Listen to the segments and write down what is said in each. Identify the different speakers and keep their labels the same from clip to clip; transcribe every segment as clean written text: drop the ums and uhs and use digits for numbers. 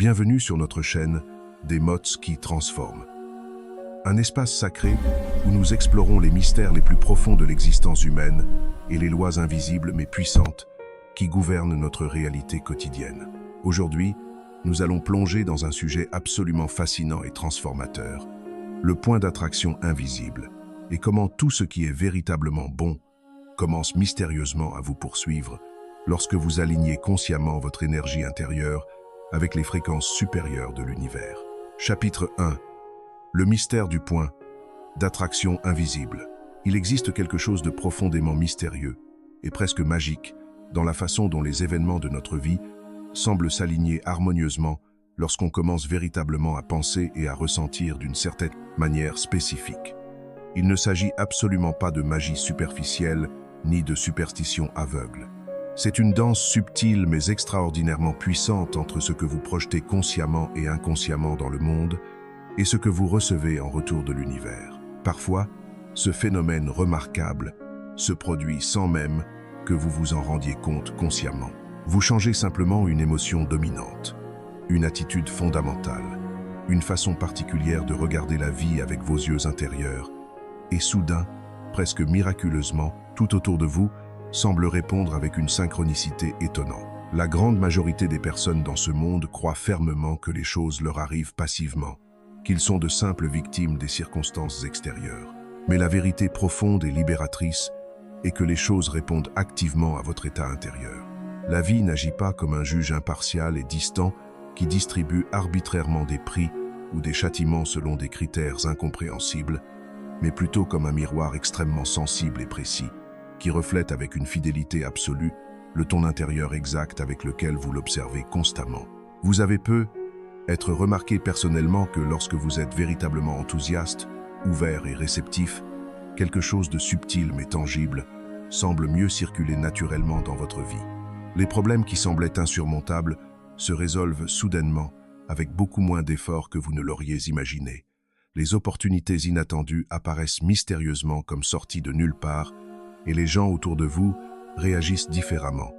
Speaker 1: Bienvenue sur notre chaîne des Mots qui transforment. Un espace sacré où nous explorons les mystères les plus profonds de l'existence humaine et les lois invisibles mais puissantes qui gouvernent notre réalité quotidienne. Aujourd'hui, nous allons plonger dans un sujet absolument fascinant et transformateur, le point d'attraction invisible, et comment tout ce qui est véritablement bon commence mystérieusement à vous poursuivre lorsque vous alignez consciemment votre énergie intérieure avec les fréquences supérieures de l'univers. Chapitre 1. Le mystère du point d'attraction invisible. Il existe quelque chose de profondément mystérieux et presque magique dans la façon dont les événements de notre vie semblent s'aligner harmonieusement lorsqu'on commence véritablement à penser et à ressentir d'une certaine manière spécifique. Il ne s'agit absolument pas de magie superficielle ni de superstition aveugle. C'est une danse subtile mais extraordinairement puissante entre ce que vous projetez consciemment et inconsciemment dans le monde et ce que vous recevez en retour de l'univers. Parfois, ce phénomène remarquable se produit sans même que vous vous en rendiez compte consciemment. Vous changez simplement une émotion dominante, une attitude fondamentale, une façon particulière de regarder la vie avec vos yeux intérieurs, et soudain, presque miraculeusement, tout autour de vous semble répondre avec une synchronicité étonnante. La grande majorité des personnes dans ce monde croient fermement que les choses leur arrivent passivement, qu'ils sont de simples victimes des circonstances extérieures. Mais la vérité profonde et libératrice est que les choses répondent activement à votre état intérieur. La vie n'agit pas comme un juge impartial et distant qui distribue arbitrairement des prix ou des châtiments selon des critères incompréhensibles, mais plutôt comme un miroir extrêmement sensible et précis, qui reflète avec une fidélité absolue le ton intérieur exact avec lequel vous l'observez constamment. Vous avez peu être remarqué personnellement que lorsque vous êtes véritablement enthousiaste, ouvert et réceptif, quelque chose de subtil mais tangible semble mieux circuler naturellement dans votre vie. Les problèmes qui semblaient insurmontables se résolvent soudainement avec beaucoup moins d'efforts que vous ne l'auriez imaginé. Les opportunités inattendues apparaissent mystérieusement comme sorties de nulle part et les gens autour de vous réagissent différemment,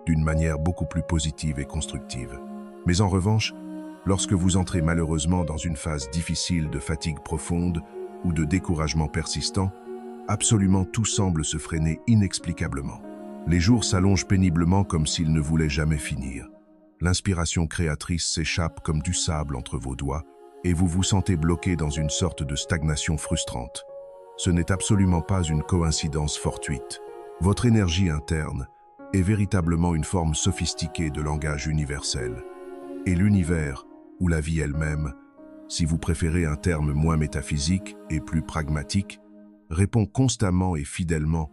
Speaker 1: d'une manière beaucoup plus positive et constructive. Mais en revanche, lorsque vous entrez malheureusement dans une phase difficile de fatigue profonde ou de découragement persistant, absolument tout semble se freiner inexplicablement. Les jours s'allongent péniblement comme s'ils ne voulaient jamais finir. L'inspiration créatrice s'échappe comme du sable entre vos doigts et vous vous sentez bloqué dans une sorte de stagnation frustrante. Ce n'est absolument pas une coïncidence fortuite. Votre énergie interne est véritablement une forme sophistiquée de langage universel. Et l'univers, ou la vie elle-même, si vous préférez un terme moins métaphysique et plus pragmatique, répond constamment et fidèlement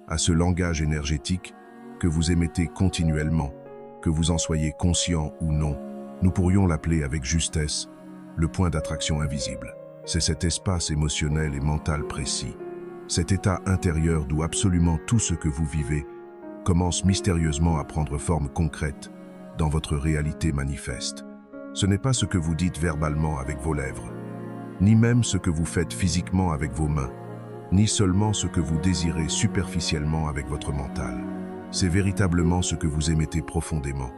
Speaker 1: à ce langage énergétique que vous émettez continuellement, que vous en soyez conscient ou non. Nous pourrions l'appeler avec justesse le point d'attraction invisible. C'est cet espace émotionnel et mental précis, cet état intérieur d'où absolument tout ce que vous vivez commence mystérieusement à prendre forme concrète dans votre réalité manifeste. Ce n'est pas ce que vous dites verbalement avec vos lèvres, ni même ce que vous faites physiquement avec vos mains, ni seulement ce que vous désirez superficiellement avec votre mental. C'est véritablement ce que vous émettez profondément,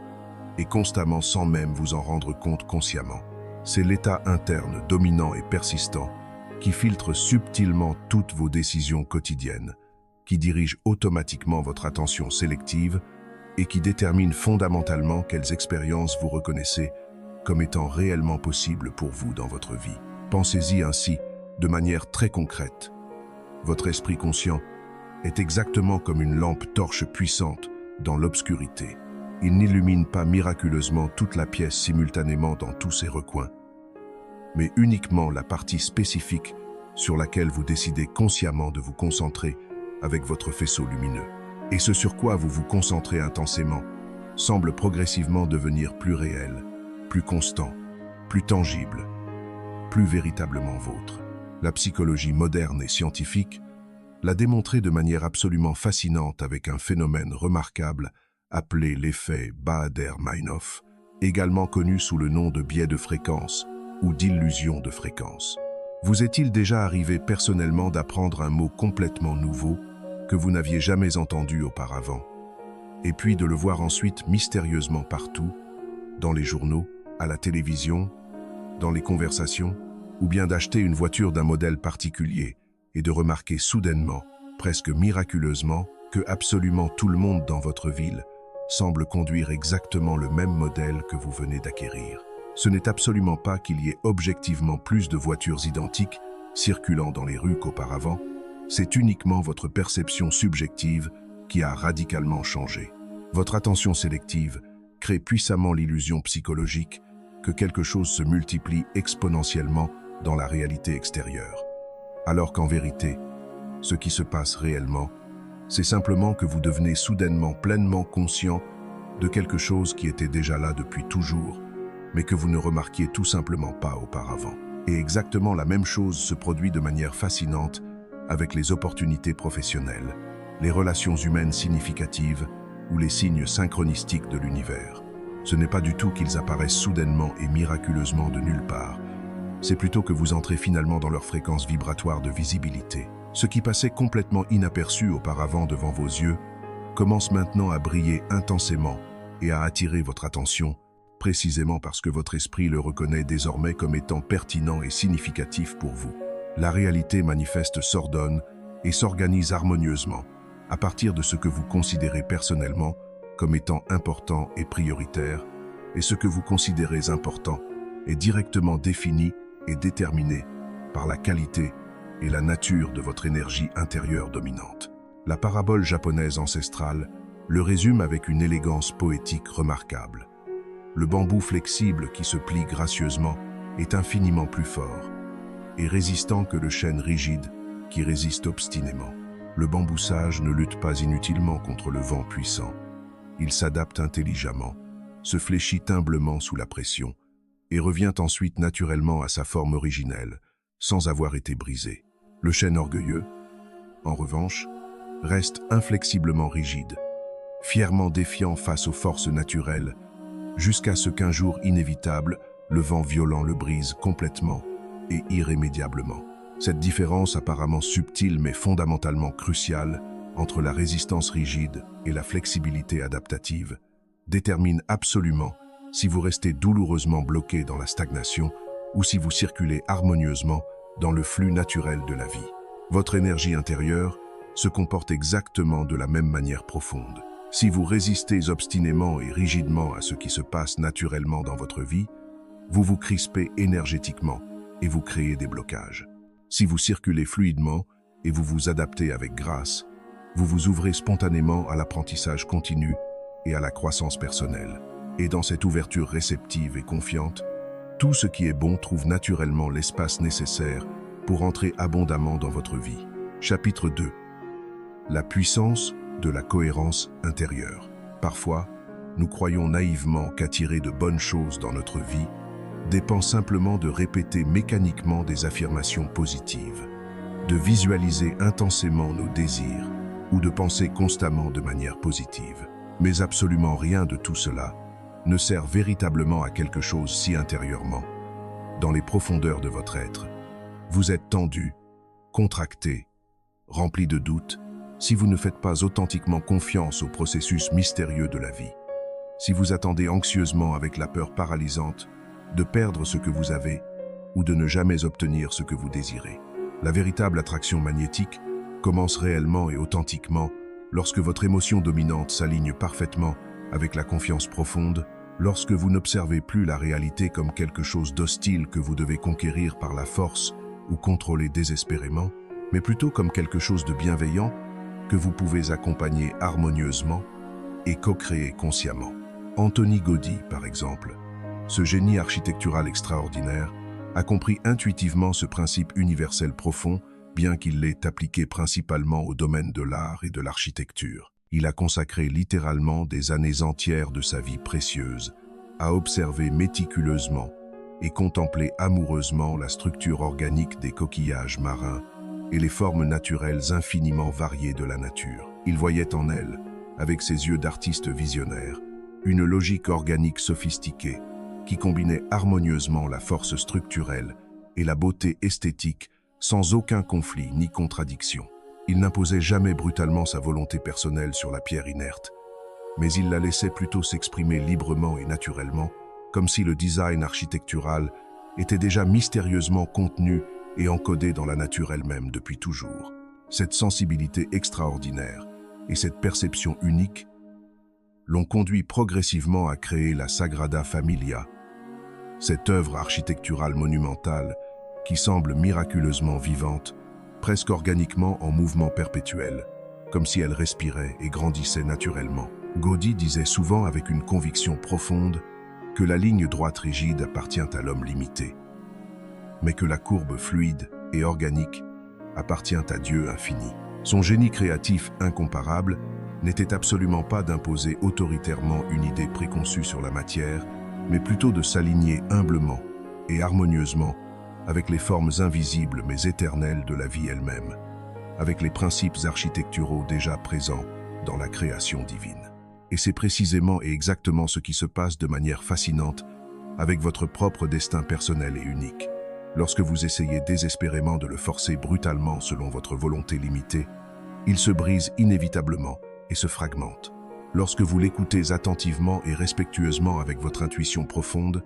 Speaker 1: et constamment sans même vous en rendre compte consciemment. C'est l'état interne dominant et persistant qui filtre subtilement toutes vos décisions quotidiennes, qui dirige automatiquement votre attention sélective et qui détermine fondamentalement quelles expériences vous reconnaissez comme étant réellement possibles pour vous dans votre vie. Pensez-y ainsi, de manière très concrète. Votre esprit conscient est exactement comme une lampe torche puissante dans l'obscurité. Il n'illumine pas miraculeusement toute la pièce simultanément dans tous ses recoins, mais uniquement la partie spécifique sur laquelle vous décidez consciemment de vous concentrer avec votre faisceau lumineux. Et ce sur quoi vous vous concentrez intensément semble progressivement devenir plus réel, plus constant, plus tangible, plus véritablement vôtre. La psychologie moderne et scientifique l'a démontré de manière absolument fascinante avec un phénomène remarquable appelé l'effet Baader-Meinhof, également connu sous le nom de biais de fréquence ou d'illusion de fréquence. Vous est-il déjà arrivé personnellement d'apprendre un mot complètement nouveau que vous n'aviez jamais entendu auparavant, et puis de le voir ensuite mystérieusement partout, dans les journaux, à la télévision, dans les conversations, ou bien d'acheter une voiture d'un modèle particulier et de remarquer soudainement, presque miraculeusement, que absolument tout le monde dans votre ville semble conduire exactement le même modèle que vous venez d'acquérir. Ce n'est absolument pas qu'il y ait objectivement plus de voitures identiques circulant dans les rues qu'auparavant, c'est uniquement votre perception subjective qui a radicalement changé. Votre attention sélective crée puissamment l'illusion psychologique que quelque chose se multiplie exponentiellement dans la réalité extérieure. Alors qu'en vérité, ce qui se passe réellement, c'est simplement que vous devenez soudainement pleinement conscient de quelque chose qui était déjà là depuis toujours, mais que vous ne remarquiez tout simplement pas auparavant. Et exactement la même chose se produit de manière fascinante avec les opportunités professionnelles, les relations humaines significatives ou les signes synchronistiques de l'univers. Ce n'est pas du tout qu'ils apparaissent soudainement et miraculeusement de nulle part. C'est plutôt que vous entrez finalement dans leur fréquence vibratoire de visibilité. Ce qui passait complètement inaperçu auparavant devant vos yeux commence maintenant à briller intensément et à attirer votre attention, précisément parce que votre esprit le reconnaît désormais comme étant pertinent et significatif pour vous. La réalité manifeste s'ordonne et s'organise harmonieusement à partir de ce que vous considérez personnellement comme étant important et prioritaire, et ce que vous considérez important est directement défini et déterminé par la qualité et la nature de votre énergie intérieure dominante. La parabole japonaise ancestrale le résume avec une élégance poétique remarquable. Le bambou flexible qui se plie gracieusement est infiniment plus fort et résistant que le chêne rigide qui résiste obstinément. Le bambou sage ne lutte pas inutilement contre le vent puissant. Il s'adapte intelligemment, se fléchit humblement sous la pression et revient ensuite naturellement à sa forme originelle, sans avoir été brisé. Le chêne orgueilleux, en revanche, reste inflexiblement rigide, fièrement défiant face aux forces naturelles, jusqu'à ce qu'un jour inévitable, le vent violent le brise complètement et irrémédiablement. Cette différence apparemment subtile mais fondamentalement cruciale entre la résistance rigide et la flexibilité adaptative détermine absolument si vous restez douloureusement bloqué dans la stagnation ou si vous circulez harmonieusement dans le flux naturel de la vie. Votre énergie intérieure se comporte exactement de la même manière profonde. Si vous résistez obstinément et rigidement à ce qui se passe naturellement dans votre vie, vous vous crispez énergétiquement et vous créez des blocages. Si vous circulez fluidement et vous vous adaptez avec grâce, vous vous ouvrez spontanément à l'apprentissage continu et à la croissance personnelle. Et dans cette ouverture réceptive et confiante, tout ce qui est bon trouve naturellement l'espace nécessaire pour entrer abondamment dans votre vie. Chapitre 2. La puissance de la cohérence intérieure. Parfois, nous croyons naïvement qu'attirer de bonnes choses dans notre vie dépend simplement de répéter mécaniquement des affirmations positives, de visualiser intensément nos désirs ou de penser constamment de manière positive. Mais absolument rien de tout cela ne sert véritablement à quelque chose si intérieurement, dans les profondeurs de votre être. Vous êtes tendu, contracté, rempli de doutes, si vous ne faites pas authentiquement confiance au processus mystérieux de la vie. Si vous attendez anxieusement avec la peur paralysante de perdre ce que vous avez ou de ne jamais obtenir ce que vous désirez. La véritable attraction magnétique commence réellement et authentiquement lorsque votre émotion dominante s'aligne parfaitement avec la confiance profonde, lorsque vous n'observez plus la réalité comme quelque chose d'hostile que vous devez conquérir par la force ou contrôler désespérément, mais plutôt comme quelque chose de bienveillant que vous pouvez accompagner harmonieusement et co-créer consciemment. Anthony Gaudí, par exemple, ce génie architectural extraordinaire, a compris intuitivement ce principe universel profond, bien qu'il l'ait appliqué principalement au domaine de l'art et de l'architecture. Il a consacré littéralement des années entières de sa vie précieuse à observer méticuleusement et contempler amoureusement la structure organique des coquillages marins et les formes naturelles infiniment variées de la nature. Il voyait en elles, avec ses yeux d'artiste visionnaire, une logique organique sophistiquée qui combinait harmonieusement la force structurelle et la beauté esthétique sans aucun conflit ni contradiction. Il n'imposait jamais brutalement sa volonté personnelle sur la pierre inerte, mais il la laissait plutôt s'exprimer librement et naturellement, comme si le design architectural était déjà mystérieusement contenu et encodé dans la nature elle-même depuis toujours. Cette sensibilité extraordinaire et cette perception unique l'ont conduit progressivement à créer la Sagrada Familia, cette œuvre architecturale monumentale qui semble miraculeusement vivante, presque organiquement en mouvement perpétuel, comme si elle respirait et grandissait naturellement. Gaudí disait souvent avec une conviction profonde que la ligne droite rigide appartient à l'homme limité, mais que la courbe fluide et organique appartient à Dieu infini. Son génie créatif incomparable n'était absolument pas d'imposer autoritairement une idée préconçue sur la matière, mais plutôt de s'aligner humblement et harmonieusement avec les formes invisibles mais éternelles de la vie elle-même, avec les principes architecturaux déjà présents dans la création divine. Et c'est précisément et exactement ce qui se passe de manière fascinante avec votre propre destin personnel et unique. Lorsque vous essayez désespérément de le forcer brutalement selon votre volonté limitée, il se brise inévitablement et se fragmente. Lorsque vous l'écoutez attentivement et respectueusement avec votre intuition profonde,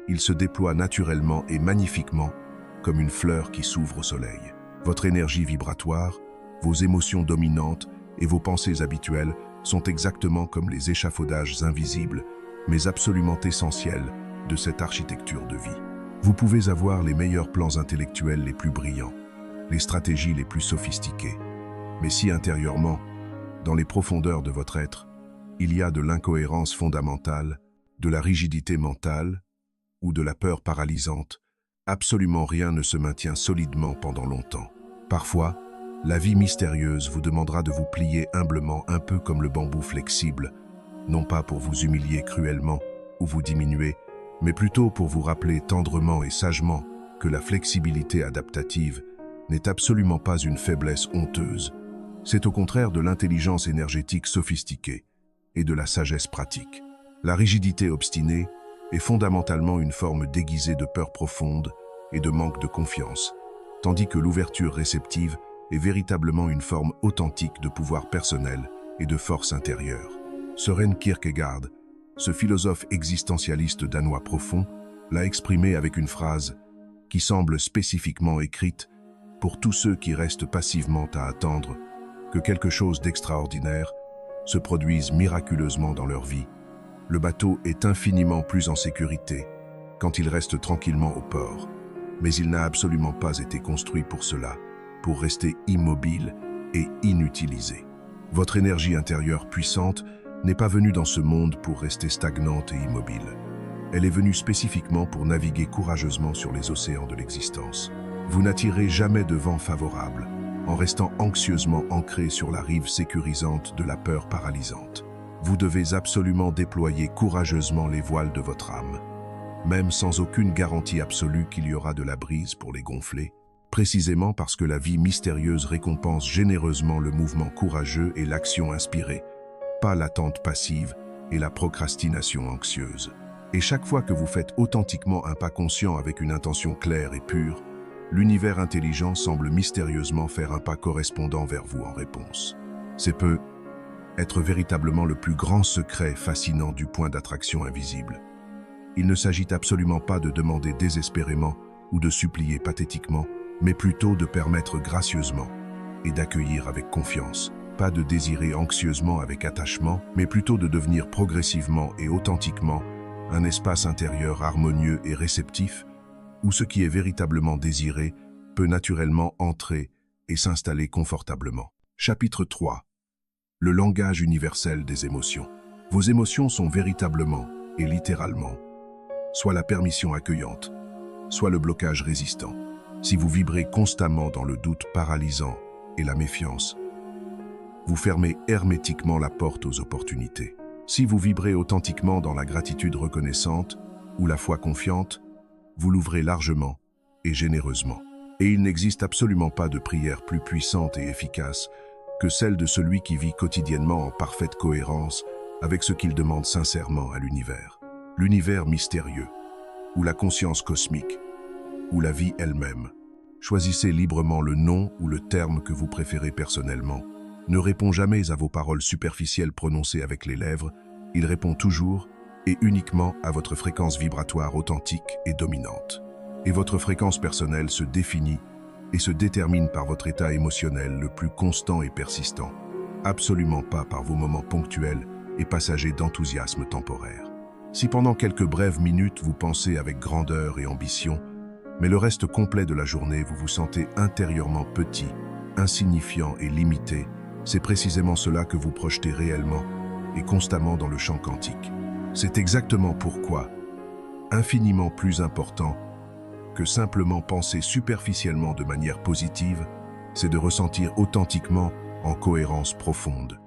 Speaker 1: il se déploie naturellement et magnifiquement comme une fleur qui s'ouvre au soleil. Votre énergie vibratoire, vos émotions dominantes et vos pensées habituelles sont exactement comme les échafaudages invisibles, mais absolument essentiels de cette architecture de vie. Vous pouvez avoir les meilleurs plans intellectuels les plus brillants, les stratégies les plus sophistiquées, mais si intérieurement, dans les profondeurs de votre être, il y a de l'incohérence fondamentale, de la rigidité mentale ou de la peur paralysante, absolument rien ne se maintient solidement pendant longtemps. Parfois, la vie mystérieuse vous demandera de vous plier humblement un peu comme le bambou flexible, non pas pour vous humilier cruellement ou vous diminuer, mais plutôt pour vous rappeler tendrement et sagement que la flexibilité adaptative n'est absolument pas une faiblesse honteuse. C'est au contraire de l'intelligence énergétique sophistiquée et de la sagesse pratique. La rigidité obstinée est fondamentalement une forme déguisée de peur profonde et de manque de confiance, tandis que l'ouverture réceptive est véritablement une forme authentique de pouvoir personnel et de force intérieure. Søren Kierkegaard, ce philosophe existentialiste danois profond, l'a exprimé avec une phrase qui semble spécifiquement écrite pour tous ceux qui restent passivement à attendre que quelque chose d'extraordinaire se produise miraculeusement dans leur vie. Le bateau est infiniment plus en sécurité quand il reste tranquillement au port, mais il n'a absolument pas été construit pour cela, pour rester immobile et inutilisé. Votre énergie intérieure puissante n'est pas venue dans ce monde pour rester stagnante et immobile. Elle est venue spécifiquement pour naviguer courageusement sur les océans de l'existence. Vous n'attirez jamais de vent favorable, en restant anxieusement ancré sur la rive sécurisante de la peur paralysante. Vous devez absolument déployer courageusement les voiles de votre âme, même sans aucune garantie absolue qu'il y aura de la brise pour les gonfler, précisément parce que la vie mystérieuse récompense généreusement le mouvement courageux et l'action inspirée, pas l'attente passive et la procrastination anxieuse. Et chaque fois que vous faites authentiquement un pas conscient avec une intention claire et pure, l'univers intelligent semble mystérieusement faire un pas correspondant vers vous en réponse. C'est peut être véritablement le plus grand secret fascinant du point d'attraction invisible. Il ne s'agit absolument pas de demander désespérément ou de supplier pathétiquement, mais plutôt de permettre gracieusement et d'accueillir avec confiance. Pas de désirer anxieusement avec attachement, mais plutôt de devenir progressivement et authentiquement un espace intérieur harmonieux et réceptif, où ce qui est véritablement désiré peut naturellement entrer et s'installer confortablement. Chapitre 3. Le langage universel des émotions. Vos émotions sont véritablement et littéralement soit la permission accueillante, soit le blocage résistant. Si vous vibrez constamment dans le doute paralysant et la méfiance, vous fermez hermétiquement la porte aux opportunités. Si vous vibrez authentiquement dans la gratitude reconnaissante ou la foi confiante, vous l'ouvrez largement et généreusement. Et il n'existe absolument pas de prière plus puissante et efficace que celle de celui qui vit quotidiennement en parfaite cohérence avec ce qu'il demande sincèrement à l'univers. L'univers mystérieux, ou la conscience cosmique, ou la vie elle-même. Choisissez librement le nom ou le terme que vous préférez personnellement. Ne répond jamais à vos paroles superficielles prononcées avec les lèvres, il répond toujours et uniquement à votre fréquence vibratoire authentique et dominante. Et votre fréquence personnelle se définit et se détermine par votre état émotionnel le plus constant et persistant, absolument pas par vos moments ponctuels et passagers d'enthousiasme temporaire. Si pendant quelques brèves minutes vous pensez avec grandeur et ambition, mais le reste complet de la journée vous vous sentez intérieurement petit, insignifiant et limité, c'est précisément cela que vous projetez réellement et constamment dans le champ quantique. C'est exactement pourquoi, infiniment plus important que simplement penser superficiellement de manière positive, c'est de ressentir authentiquement en cohérence profonde,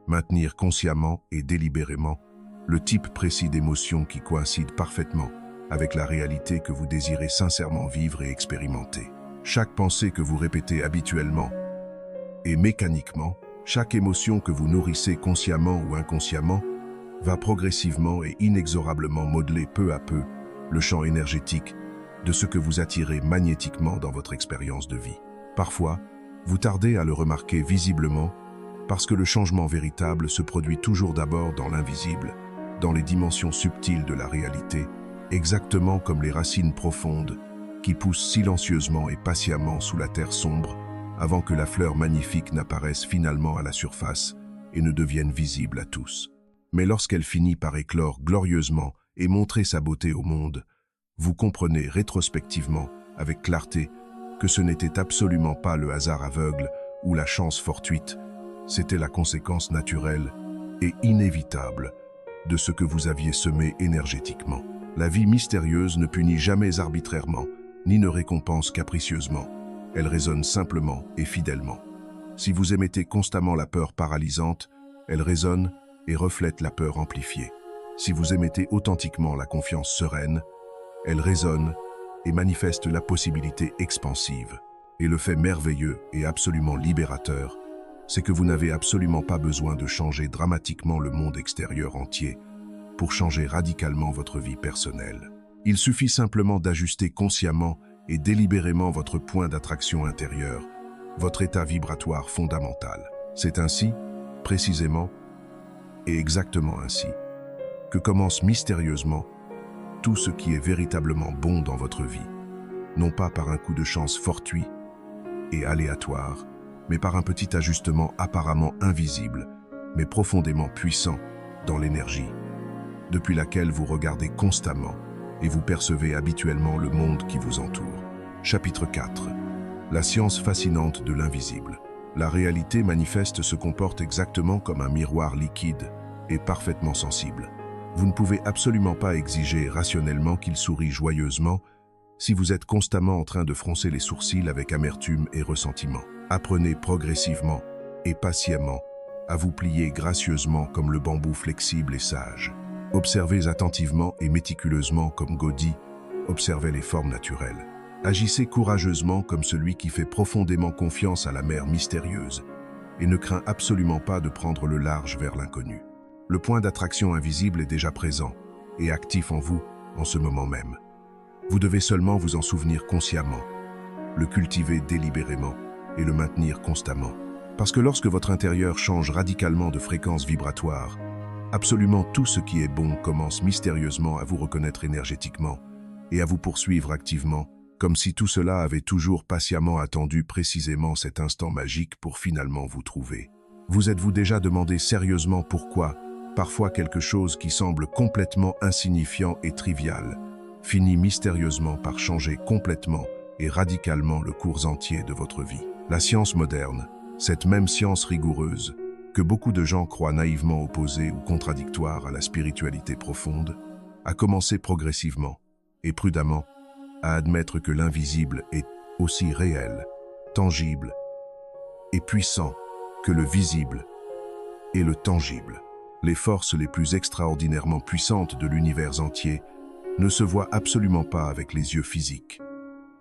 Speaker 1: maintenir consciemment et délibérément le type précis d'émotion qui coïncide parfaitement avec la réalité que vous désirez sincèrement vivre et expérimenter. Chaque pensée que vous répétez habituellement et mécaniquement, chaque émotion que vous nourrissez consciemment ou inconsciemment, va progressivement et inexorablement modeler peu à peu le champ énergétique de ce que vous attirez magnétiquement dans votre expérience de vie. Parfois, vous tardez à le remarquer visiblement parce que le changement véritable se produit toujours d'abord dans l'invisible, dans les dimensions subtiles de la réalité, exactement comme les racines profondes qui poussent silencieusement et patiemment sous la terre sombre avant que la fleur magnifique n'apparaisse finalement à la surface et ne devienne visible à tous. Mais lorsqu'elle finit par éclore glorieusement et montrer sa beauté au monde, vous comprenez rétrospectivement, avec clarté, que ce n'était absolument pas le hasard aveugle ou la chance fortuite, c'était la conséquence naturelle et inévitable de ce que vous aviez semé énergétiquement. La vie mystérieuse ne punit jamais arbitrairement, ni ne récompense capricieusement. Elle résonne simplement et fidèlement. Si vous émettez constamment la peur paralysante, elle résonne et reflète la peur amplifiée. Si vous émettez authentiquement la confiance sereine, elle résonne et manifeste la possibilité expansive. Et le fait merveilleux et absolument libérateur, c'est que vous n'avez absolument pas besoin de changer dramatiquement le monde extérieur entier pour changer radicalement votre vie personnelle. Il suffit simplement d'ajuster consciemment et délibérément votre point d'attraction intérieur, votre état vibratoire fondamental. C'est ainsi, précisément, et exactement ainsi, que commence mystérieusement tout ce qui est véritablement bon dans votre vie, non pas par un coup de chance fortuit et aléatoire, mais par un petit ajustement apparemment invisible, mais profondément puissant dans l'énergie, depuis laquelle vous regardez constamment et vous percevez habituellement le monde qui vous entoure. Chapitre 4. La science fascinante de l'invisible. La réalité manifeste se comporte exactement comme un miroir liquide et parfaitement sensible. Vous ne pouvez absolument pas exiger rationnellement qu'il sourie joyeusement si vous êtes constamment en train de froncer les sourcils avec amertume et ressentiment. Apprenez progressivement et patiemment à vous plier gracieusement comme le bambou flexible et sage. Observez attentivement et méticuleusement comme Gaudí observait les formes naturelles. Agissez courageusement comme celui qui fait profondément confiance à la mer mystérieuse et ne craint absolument pas de prendre le large vers l'inconnu. Le point d'attraction invisible est déjà présent et actif en vous en ce moment même. Vous devez seulement vous en souvenir consciemment, le cultiver délibérément et le maintenir constamment. Parce que lorsque votre intérieur change radicalement de fréquence vibratoire, absolument tout ce qui est bon commence mystérieusement à vous reconnaître énergétiquement et à vous poursuivre activement, comme si tout cela avait toujours patiemment attendu précisément cet instant magique pour finalement vous trouver. Vous êtes-vous déjà demandé sérieusement pourquoi, parfois quelque chose qui semble complètement insignifiant et trivial, finit mystérieusement par changer complètement et radicalement le cours entier de votre vie? La science moderne, cette même science rigoureuse, que beaucoup de gens croient naïvement opposée ou contradictoire à la spiritualité profonde, a commencé progressivement et prudemment à admettre que l'invisible est aussi réel, tangible et puissant que le visible et le tangible. Les forces les plus extraordinairement puissantes de l'univers entier ne se voient absolument pas avec les yeux physiques.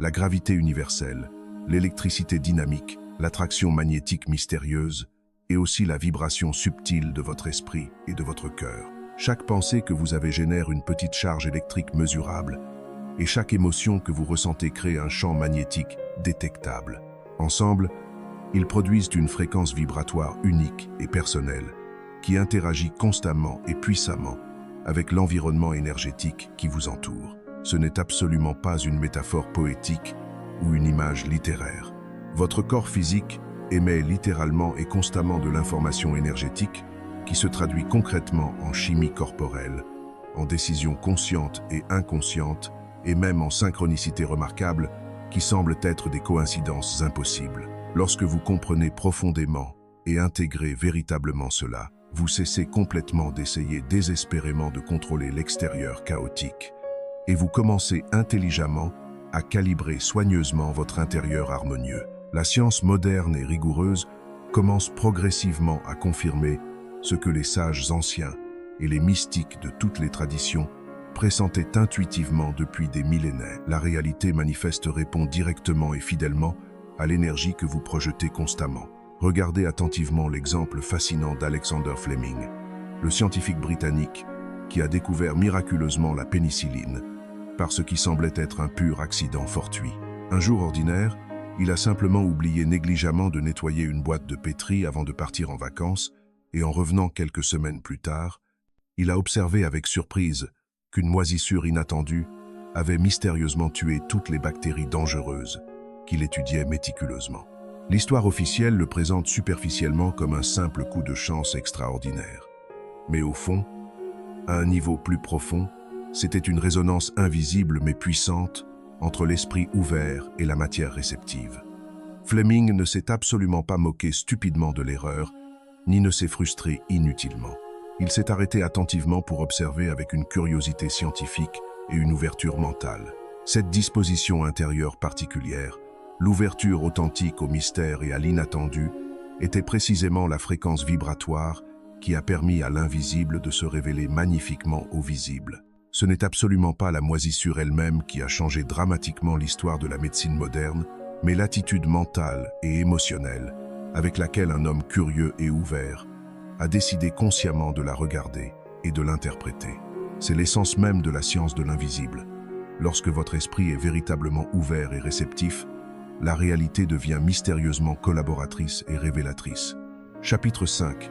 Speaker 1: La gravité universelle, l'électricité dynamique, l'attraction magnétique mystérieuse et aussi la vibration subtile de votre esprit et de votre cœur. Chaque pensée que vous avez génère une petite charge électrique mesurable et chaque émotion que vous ressentez crée un champ magnétique détectable. Ensemble, ils produisent une fréquence vibratoire unique et personnelle qui interagit constamment et puissamment avec l'environnement énergétique qui vous entoure. Ce n'est absolument pas une métaphore poétique ou une image littéraire. Votre corps physique émet littéralement et constamment de l'information énergétique qui se traduit concrètement en chimie corporelle, en décisions conscientes et inconscientes, et même en synchronicité remarquable qui semblent être des coïncidences impossibles. Lorsque vous comprenez profondément et intégrez véritablement cela, vous cessez complètement d'essayer désespérément de contrôler l'extérieur chaotique et vous commencez intelligemment à calibrer soigneusement votre intérieur harmonieux. La science moderne et rigoureuse commence progressivement à confirmer ce que les sages anciens et les mystiques de toutes les traditions pressentaient intuitivement depuis des millénaires. La réalité manifeste répond directement et fidèlement à l'énergie que vous projetez constamment. Regardez attentivement l'exemple fascinant d'Alexander Fleming, le scientifique britannique qui a découvert miraculeusement la pénicilline par ce qui semblait être un pur accident fortuit. Un jour ordinaire, il a simplement oublié négligemment de nettoyer une boîte de pétri avant de partir en vacances et en revenant quelques semaines plus tard, il a observé avec surprise qu'une moisissure inattendue avait mystérieusement tué toutes les bactéries dangereuses qu'il étudiait méticuleusement. L'histoire officielle le présente superficiellement comme un simple coup de chance extraordinaire. Mais au fond, à un niveau plus profond, c'était une résonance invisible mais puissante entre l'esprit ouvert et la matière réceptive. Fleming ne s'est absolument pas moqué stupidement de l'erreur, ni ne s'est frustré inutilement. Il s'est arrêté attentivement pour observer avec une curiosité scientifique et une ouverture mentale. Cette disposition intérieure particulière, l'ouverture authentique au mystère et à l'inattendu, était précisément la fréquence vibratoire qui a permis à l'invisible de se révéler magnifiquement au visible. Ce n'est absolument pas la moisissure elle-même qui a changé dramatiquement l'histoire de la médecine moderne, mais l'attitude mentale et émotionnelle avec laquelle un homme curieux et ouvert a décidé consciemment de la regarder et de l'interpréter. C'est l'essence même de la science de l'invisible. Lorsque votre esprit est véritablement ouvert et réceptif, la réalité devient mystérieusement collaboratrice et révélatrice. Chapitre 5.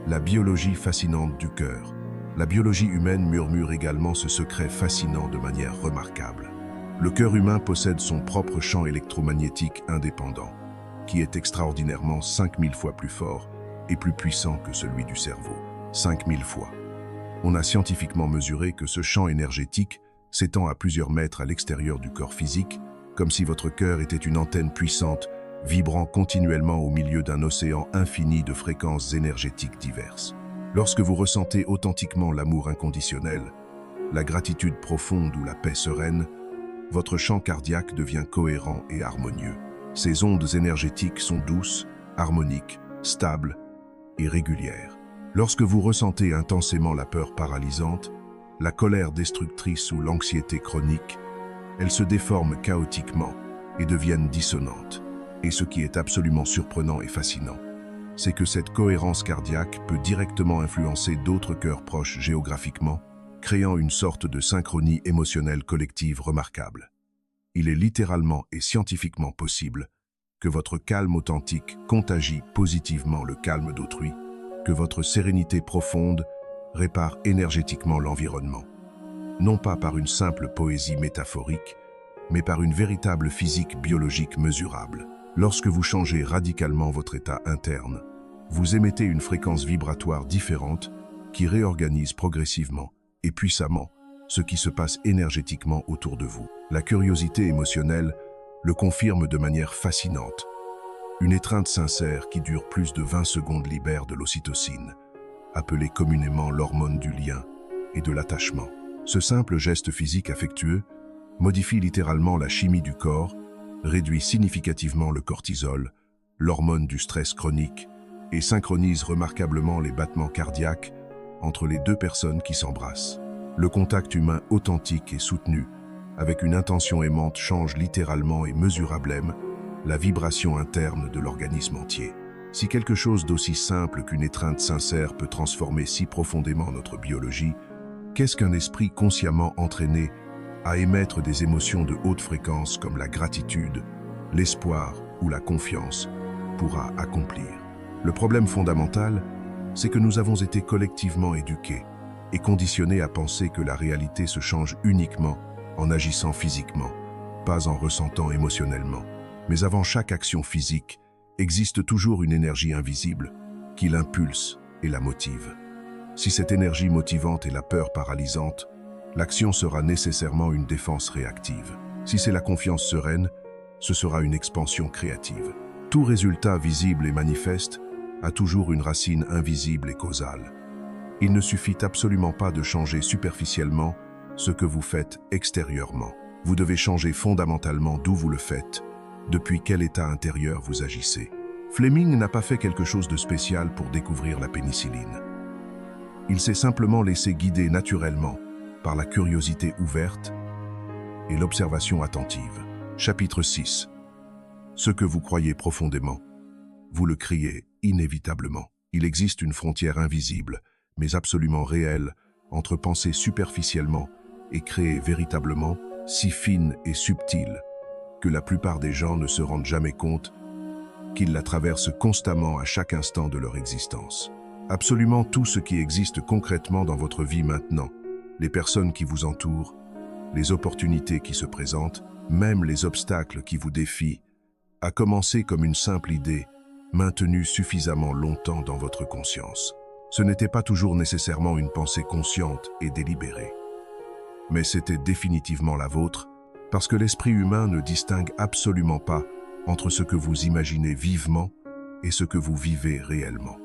Speaker 1: La biologie fascinante du cœur. La biologie humaine murmure également ce secret fascinant de manière remarquable. Le cœur humain possède son propre champ électromagnétique indépendant, qui est extraordinairement 5000 fois plus fort et plus puissant que celui du cerveau. 5000 fois. On a scientifiquement mesuré que ce champ énergétique s'étend à plusieurs mètres à l'extérieur du corps physique, comme si votre cœur était une antenne puissante, vibrant continuellement au milieu d'un océan infini de fréquences énergétiques diverses. Lorsque vous ressentez authentiquement l'amour inconditionnel, la gratitude profonde ou la paix sereine, votre champ cardiaque devient cohérent et harmonieux. Ces ondes énergétiques sont douces, harmoniques, stables et régulières. Lorsque vous ressentez intensément la peur paralysante, la colère destructrice ou l'anxiété chronique, elles se déforment chaotiquement et deviennent dissonantes. Et ce qui est absolument surprenant et fascinant, c'est que cette cohérence cardiaque peut directement influencer d'autres cœurs proches géographiquement, créant une sorte de synchronie émotionnelle collective remarquable. Il est littéralement et scientifiquement possible que votre calme authentique contagie positivement le calme d'autrui, que votre sérénité profonde répare énergétiquement l'environnement. Non pas par une simple poésie métaphorique, mais par une véritable physique biologique mesurable. Lorsque vous changez radicalement votre état interne, vous émettez une fréquence vibratoire différente qui réorganise progressivement et puissamment ce qui se passe énergétiquement autour de vous. La curiosité émotionnelle le confirme de manière fascinante. Une étreinte sincère qui dure plus de 20 secondes libère de l'ocytocine, appelée communément l'hormone du lien et de l'attachement. Ce simple geste physique affectueux modifie littéralement la chimie du corps, réduit significativement le cortisol, l'hormone du stress chronique, et synchronise remarquablement les battements cardiaques entre les deux personnes qui s'embrassent. Le contact humain authentique et soutenu, avec une intention aimante, change littéralement et mesurablement la vibration interne de l'organisme entier. Si quelque chose d'aussi simple qu'une étreinte sincère peut transformer si profondément notre biologie, qu'est-ce qu'un esprit consciemment entraîné à émettre des émotions de haute fréquence comme la gratitude, l'espoir ou la confiance pourra accomplir? Le problème fondamental, c'est que nous avons été collectivement éduqués est conditionné à penser que la réalité se change uniquement en agissant physiquement, pas en ressentant émotionnellement. Mais avant chaque action physique, existe toujours une énergie invisible qui l'impulse et la motive. Si cette énergie motivante est la peur paralysante, l'action sera nécessairement une défense réactive. Si c'est la confiance sereine, ce sera une expansion créative. Tout résultat visible et manifeste a toujours une racine invisible et causale. Il ne suffit absolument pas de changer superficiellement ce que vous faites extérieurement. Vous devez changer fondamentalement d'où vous le faites, depuis quel état intérieur vous agissez. Fleming n'a pas fait quelque chose de spécial pour découvrir la pénicilline. Il s'est simplement laissé guider naturellement par la curiosité ouverte et l'observation attentive. Chapitre 6. Ce que vous croyez profondément, vous le criez inévitablement. Il existe une frontière invisible, mais absolument réelle, entre penser superficiellement et créer véritablement, si fine et subtile, que la plupart des gens ne se rendent jamais compte qu'ils la traversent constamment à chaque instant de leur existence. Absolument tout ce qui existe concrètement dans votre vie maintenant, les personnes qui vous entourent, les opportunités qui se présentent, même les obstacles qui vous défient, a commencé comme une simple idée, maintenue suffisamment longtemps dans votre conscience. Ce n'était pas toujours nécessairement une pensée consciente et délibérée. Mais c'était définitivement la vôtre, parce que l'esprit humain ne distingue absolument pas entre ce que vous imaginez vivement et ce que vous vivez réellement.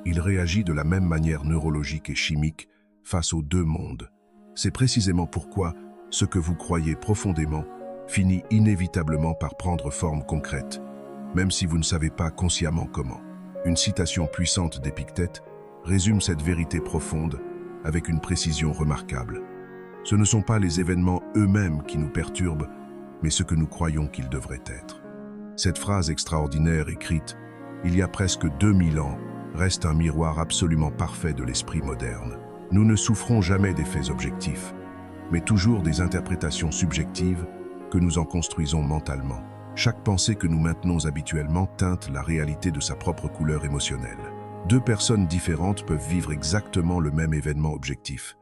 Speaker 1: Il réagit de la même manière neurologique et chimique face aux deux mondes. C'est précisément pourquoi ce que vous croyez profondément finit inévitablement par prendre forme concrète, même si vous ne savez pas consciemment comment. Une citation puissante d'Épictète résume cette vérité profonde avec une précision remarquable. Ce ne sont pas les événements eux-mêmes qui nous perturbent, mais ce que nous croyons qu'ils devraient être. Cette phrase extraordinaire écrite il y a presque 2000 ans reste un miroir absolument parfait de l'esprit moderne. Nous ne souffrons jamais des faits objectifs, mais toujours des interprétations subjectives que nous en construisons mentalement. Chaque pensée que nous maintenons habituellement teinte la réalité de sa propre couleur émotionnelle. Deux personnes différentes peuvent vivre exactement le même événement objectif,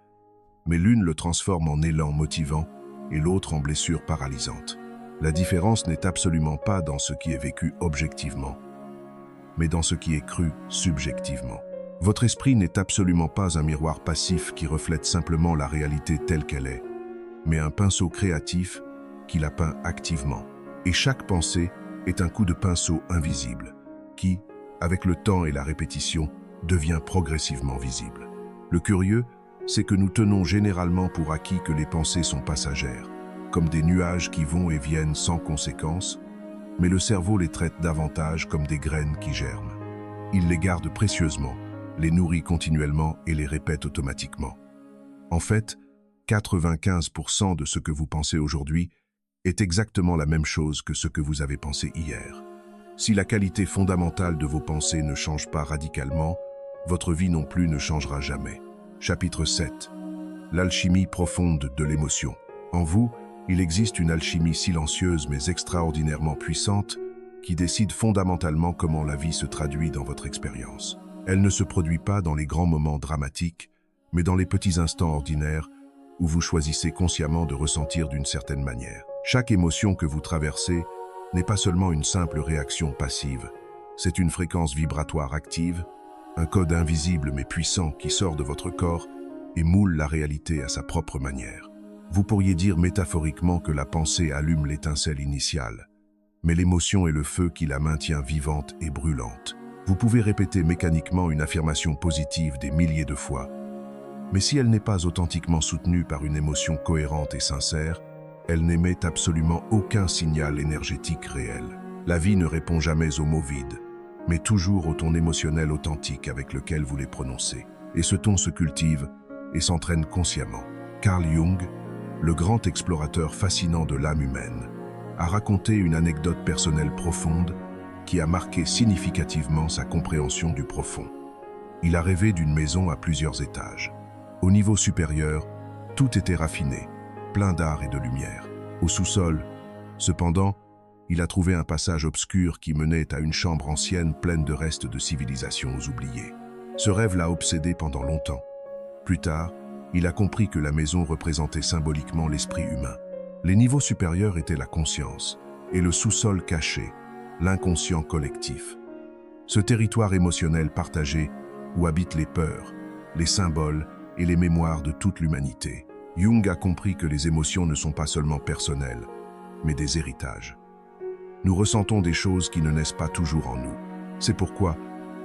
Speaker 1: mais l'une le transforme en élan motivant et l'autre en blessure paralysante. La différence n'est absolument pas dans ce qui est vécu objectivement, mais dans ce qui est cru subjectivement. Votre esprit n'est absolument pas un miroir passif qui reflète simplement la réalité telle qu'elle est, mais un pinceau créatif qui la peint activement. Et chaque pensée est un coup de pinceau invisible, qui, avec le temps et la répétition, devient progressivement visible. Le curieux, c'est que nous tenons généralement pour acquis que les pensées sont passagères, comme des nuages qui vont et viennent sans conséquence, mais le cerveau les traite davantage comme des graines qui germent. Il les garde précieusement, les nourrit continuellement et les répète automatiquement. En fait, 95% de ce que vous pensez aujourd'hui est exactement la même chose que ce que vous avez pensé hier. Si la qualité fondamentale de vos pensées ne change pas radicalement, votre vie non plus ne changera jamais. Chapitre 7. L'alchimie profonde de l'émotion. En vous, il existe une alchimie silencieuse mais extraordinairement puissante qui décide fondamentalement comment la vie se traduit dans votre expérience. Elle ne se produit pas dans les grands moments dramatiques, mais dans les petits instants ordinaires où vous choisissez consciemment de ressentir d'une certaine manière. Chaque émotion que vous traversez n'est pas seulement une simple réaction passive, c'est une fréquence vibratoire active, un code invisible mais puissant qui sort de votre corps et moule la réalité à sa propre manière. Vous pourriez dire métaphoriquement que la pensée allume l'étincelle initiale, mais l'émotion est le feu qui la maintient vivante et brûlante. Vous pouvez répéter mécaniquement une affirmation positive des milliers de fois, mais si elle n'est pas authentiquement soutenue par une émotion cohérente et sincère, elle n'émet absolument aucun signal énergétique réel. La vie ne répond jamais aux mots vides, mais toujours au ton émotionnel authentique avec lequel vous les prononcez. Et ce ton se cultive et s'entraîne consciemment. Carl Jung, le grand explorateur fascinant de l'âme humaine, a raconté une anecdote personnelle profonde qui a marqué significativement sa compréhension du profond. Il a rêvé d'une maison à plusieurs étages. Au niveau supérieur, tout était raffiné, plein d'art et de lumière. Au sous-sol, cependant, il a trouvé un passage obscur qui menait à une chambre ancienne pleine de restes de civilisations oubliées. Ce rêve l'a obsédé pendant longtemps. Plus tard, Il a compris que la maison représentait symboliquement l'esprit humain. Les niveaux supérieurs étaient la conscience, et le sous-sol caché, l'inconscient collectif. Ce territoire émotionnel partagé où habitent les peurs, les symboles et les mémoires de toute l'humanité. Jung a compris que les émotions ne sont pas seulement personnelles, mais des héritages. Nous ressentons des choses qui ne naissent pas toujours en nous. C'est pourquoi,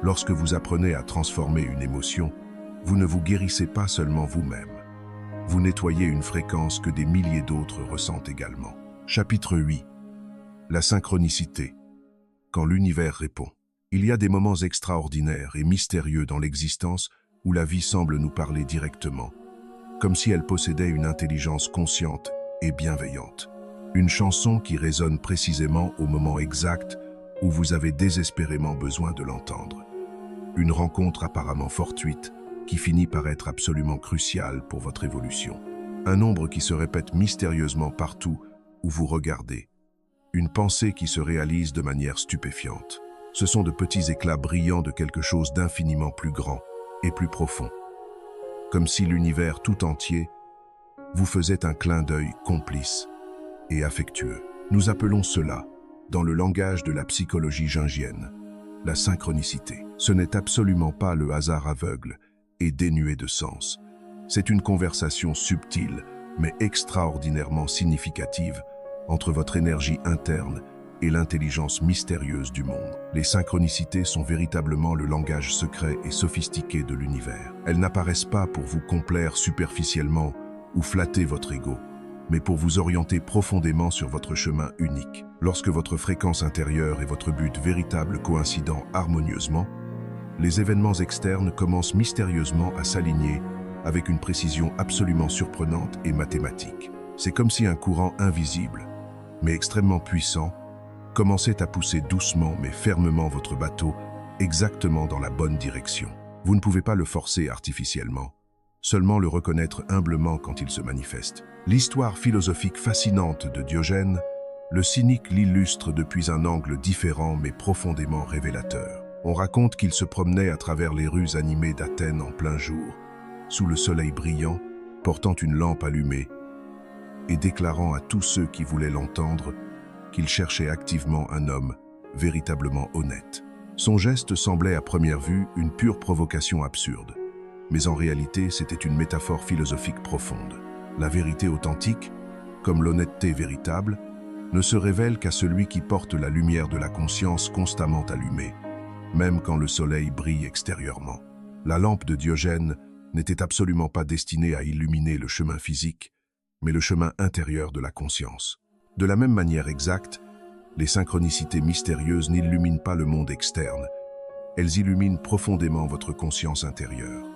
Speaker 1: lorsque vous apprenez à transformer une émotion, vous ne vous guérissez pas seulement vous-même. Vous nettoyez une fréquence que des milliers d'autres ressentent également. Chapitre 8. La synchronicité. Quand l'univers répond. Il y a des moments extraordinaires et mystérieux dans l'existence où la vie semble nous parler directement, comme si elle possédait une intelligence consciente et bienveillante. Une chanson qui résonne précisément au moment exact où vous avez désespérément besoin de l'entendre. Une rencontre apparemment fortuite qui finit par être absolument cruciale pour votre évolution. Un nombre qui se répète mystérieusement partout où vous regardez. Une pensée qui se réalise de manière stupéfiante. Ce sont de petits éclats brillants de quelque chose d'infiniment plus grand et plus profond. Comme si l'univers tout entier vous faisait un clin d'œil complice et affectueux. Nous appelons cela, dans le langage de la psychologie jungienne, la synchronicité. Ce n'est absolument pas le hasard aveugle et dénué de sens. C'est une conversation subtile, mais extraordinairement significative entre votre énergie interne et l'intelligence mystérieuse du monde. Les synchronicités sont véritablement le langage secret et sophistiqué de l'univers. Elles n'apparaissent pas pour vous complaire superficiellement ou flatter votre ego, mais pour vous orienter profondément sur votre chemin unique. Lorsque votre fréquence intérieure et votre but véritable coïncident harmonieusement, les événements externes commencent mystérieusement à s'aligner avec une précision absolument surprenante et mathématique. C'est comme si un courant invisible, mais extrêmement puissant, commençait à pousser doucement mais fermement votre bateau exactement dans la bonne direction. Vous ne pouvez pas le forcer artificiellement, seulement le reconnaître humblement quand il se manifeste. L'histoire philosophique fascinante de Diogène, le cynique l'illustre depuis un angle différent mais profondément révélateur. On raconte qu'il se promenait à travers les rues animées d'Athènes en plein jour, sous le soleil brillant, portant une lampe allumée, et déclarant à tous ceux qui voulaient l'entendre qu'il cherchait activement un homme véritablement honnête. Son geste semblait à première vue une pure provocation absurde, mais en réalité c'était une métaphore philosophique profonde. La vérité authentique, comme l'honnêteté véritable, ne se révèle qu'à celui qui porte la lumière de la conscience constamment allumée, même quand le soleil brille extérieurement. La lampe de Diogène n'était absolument pas destinée à illuminer le chemin physique, mais le chemin intérieur de la conscience. De la même manière exacte, les synchronicités mystérieuses n'illuminent pas le monde externe, elles illuminent profondément votre conscience intérieure.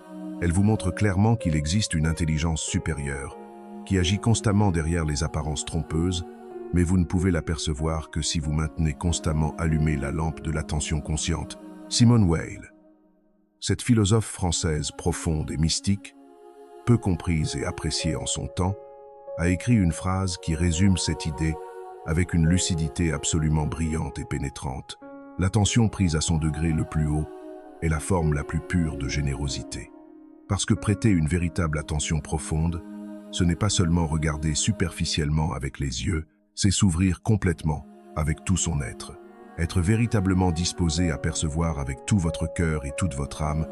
Speaker 1: Elles vous montrent clairement qu'il existe une intelligence supérieure, qui agit constamment derrière les apparences trompeuses, mais vous ne pouvez l'apercevoir que si vous maintenez constamment allumée la lampe de l'attention consciente. Simone Weil, cette philosophe française profonde et mystique, peu comprise et appréciée en son temps, a écrit une phrase qui résume cette idée avec une lucidité absolument brillante et pénétrante. L'attention prise à son degré le plus haut est la forme la plus pure de générosité. Parce que prêter une véritable attention profonde, ce n'est pas seulement regarder superficiellement avec les yeux, c'est s'ouvrir complètement avec tout son être. Être véritablement disposé à percevoir avec tout votre cœur et toute votre âme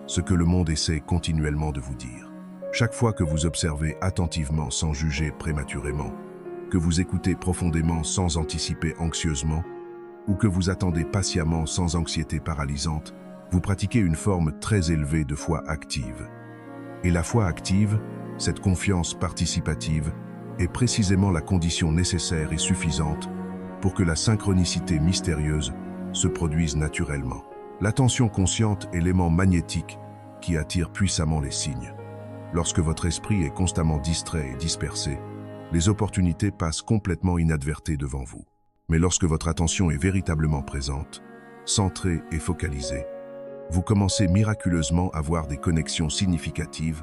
Speaker 1: ce que le monde essaie continuellement de vous dire. Chaque fois que vous observez attentivement sans juger prématurément, que vous écoutez profondément sans anticiper anxieusement, ou que vous attendez patiemment sans anxiété paralysante, vous pratiquez une forme très élevée de foi active. Et la foi active, cette confiance participative, est précisément la condition nécessaire et suffisante pour que la synchronicité mystérieuse se produise naturellement. L'attention consciente est l'aimant magnétique qui attire puissamment les signes. Lorsque votre esprit est constamment distrait et dispersé, les opportunités passent complètement inadvertées devant vous. Mais lorsque votre attention est véritablement présente, centrée et focalisée, vous commencez miraculeusement à voir des connexions significatives,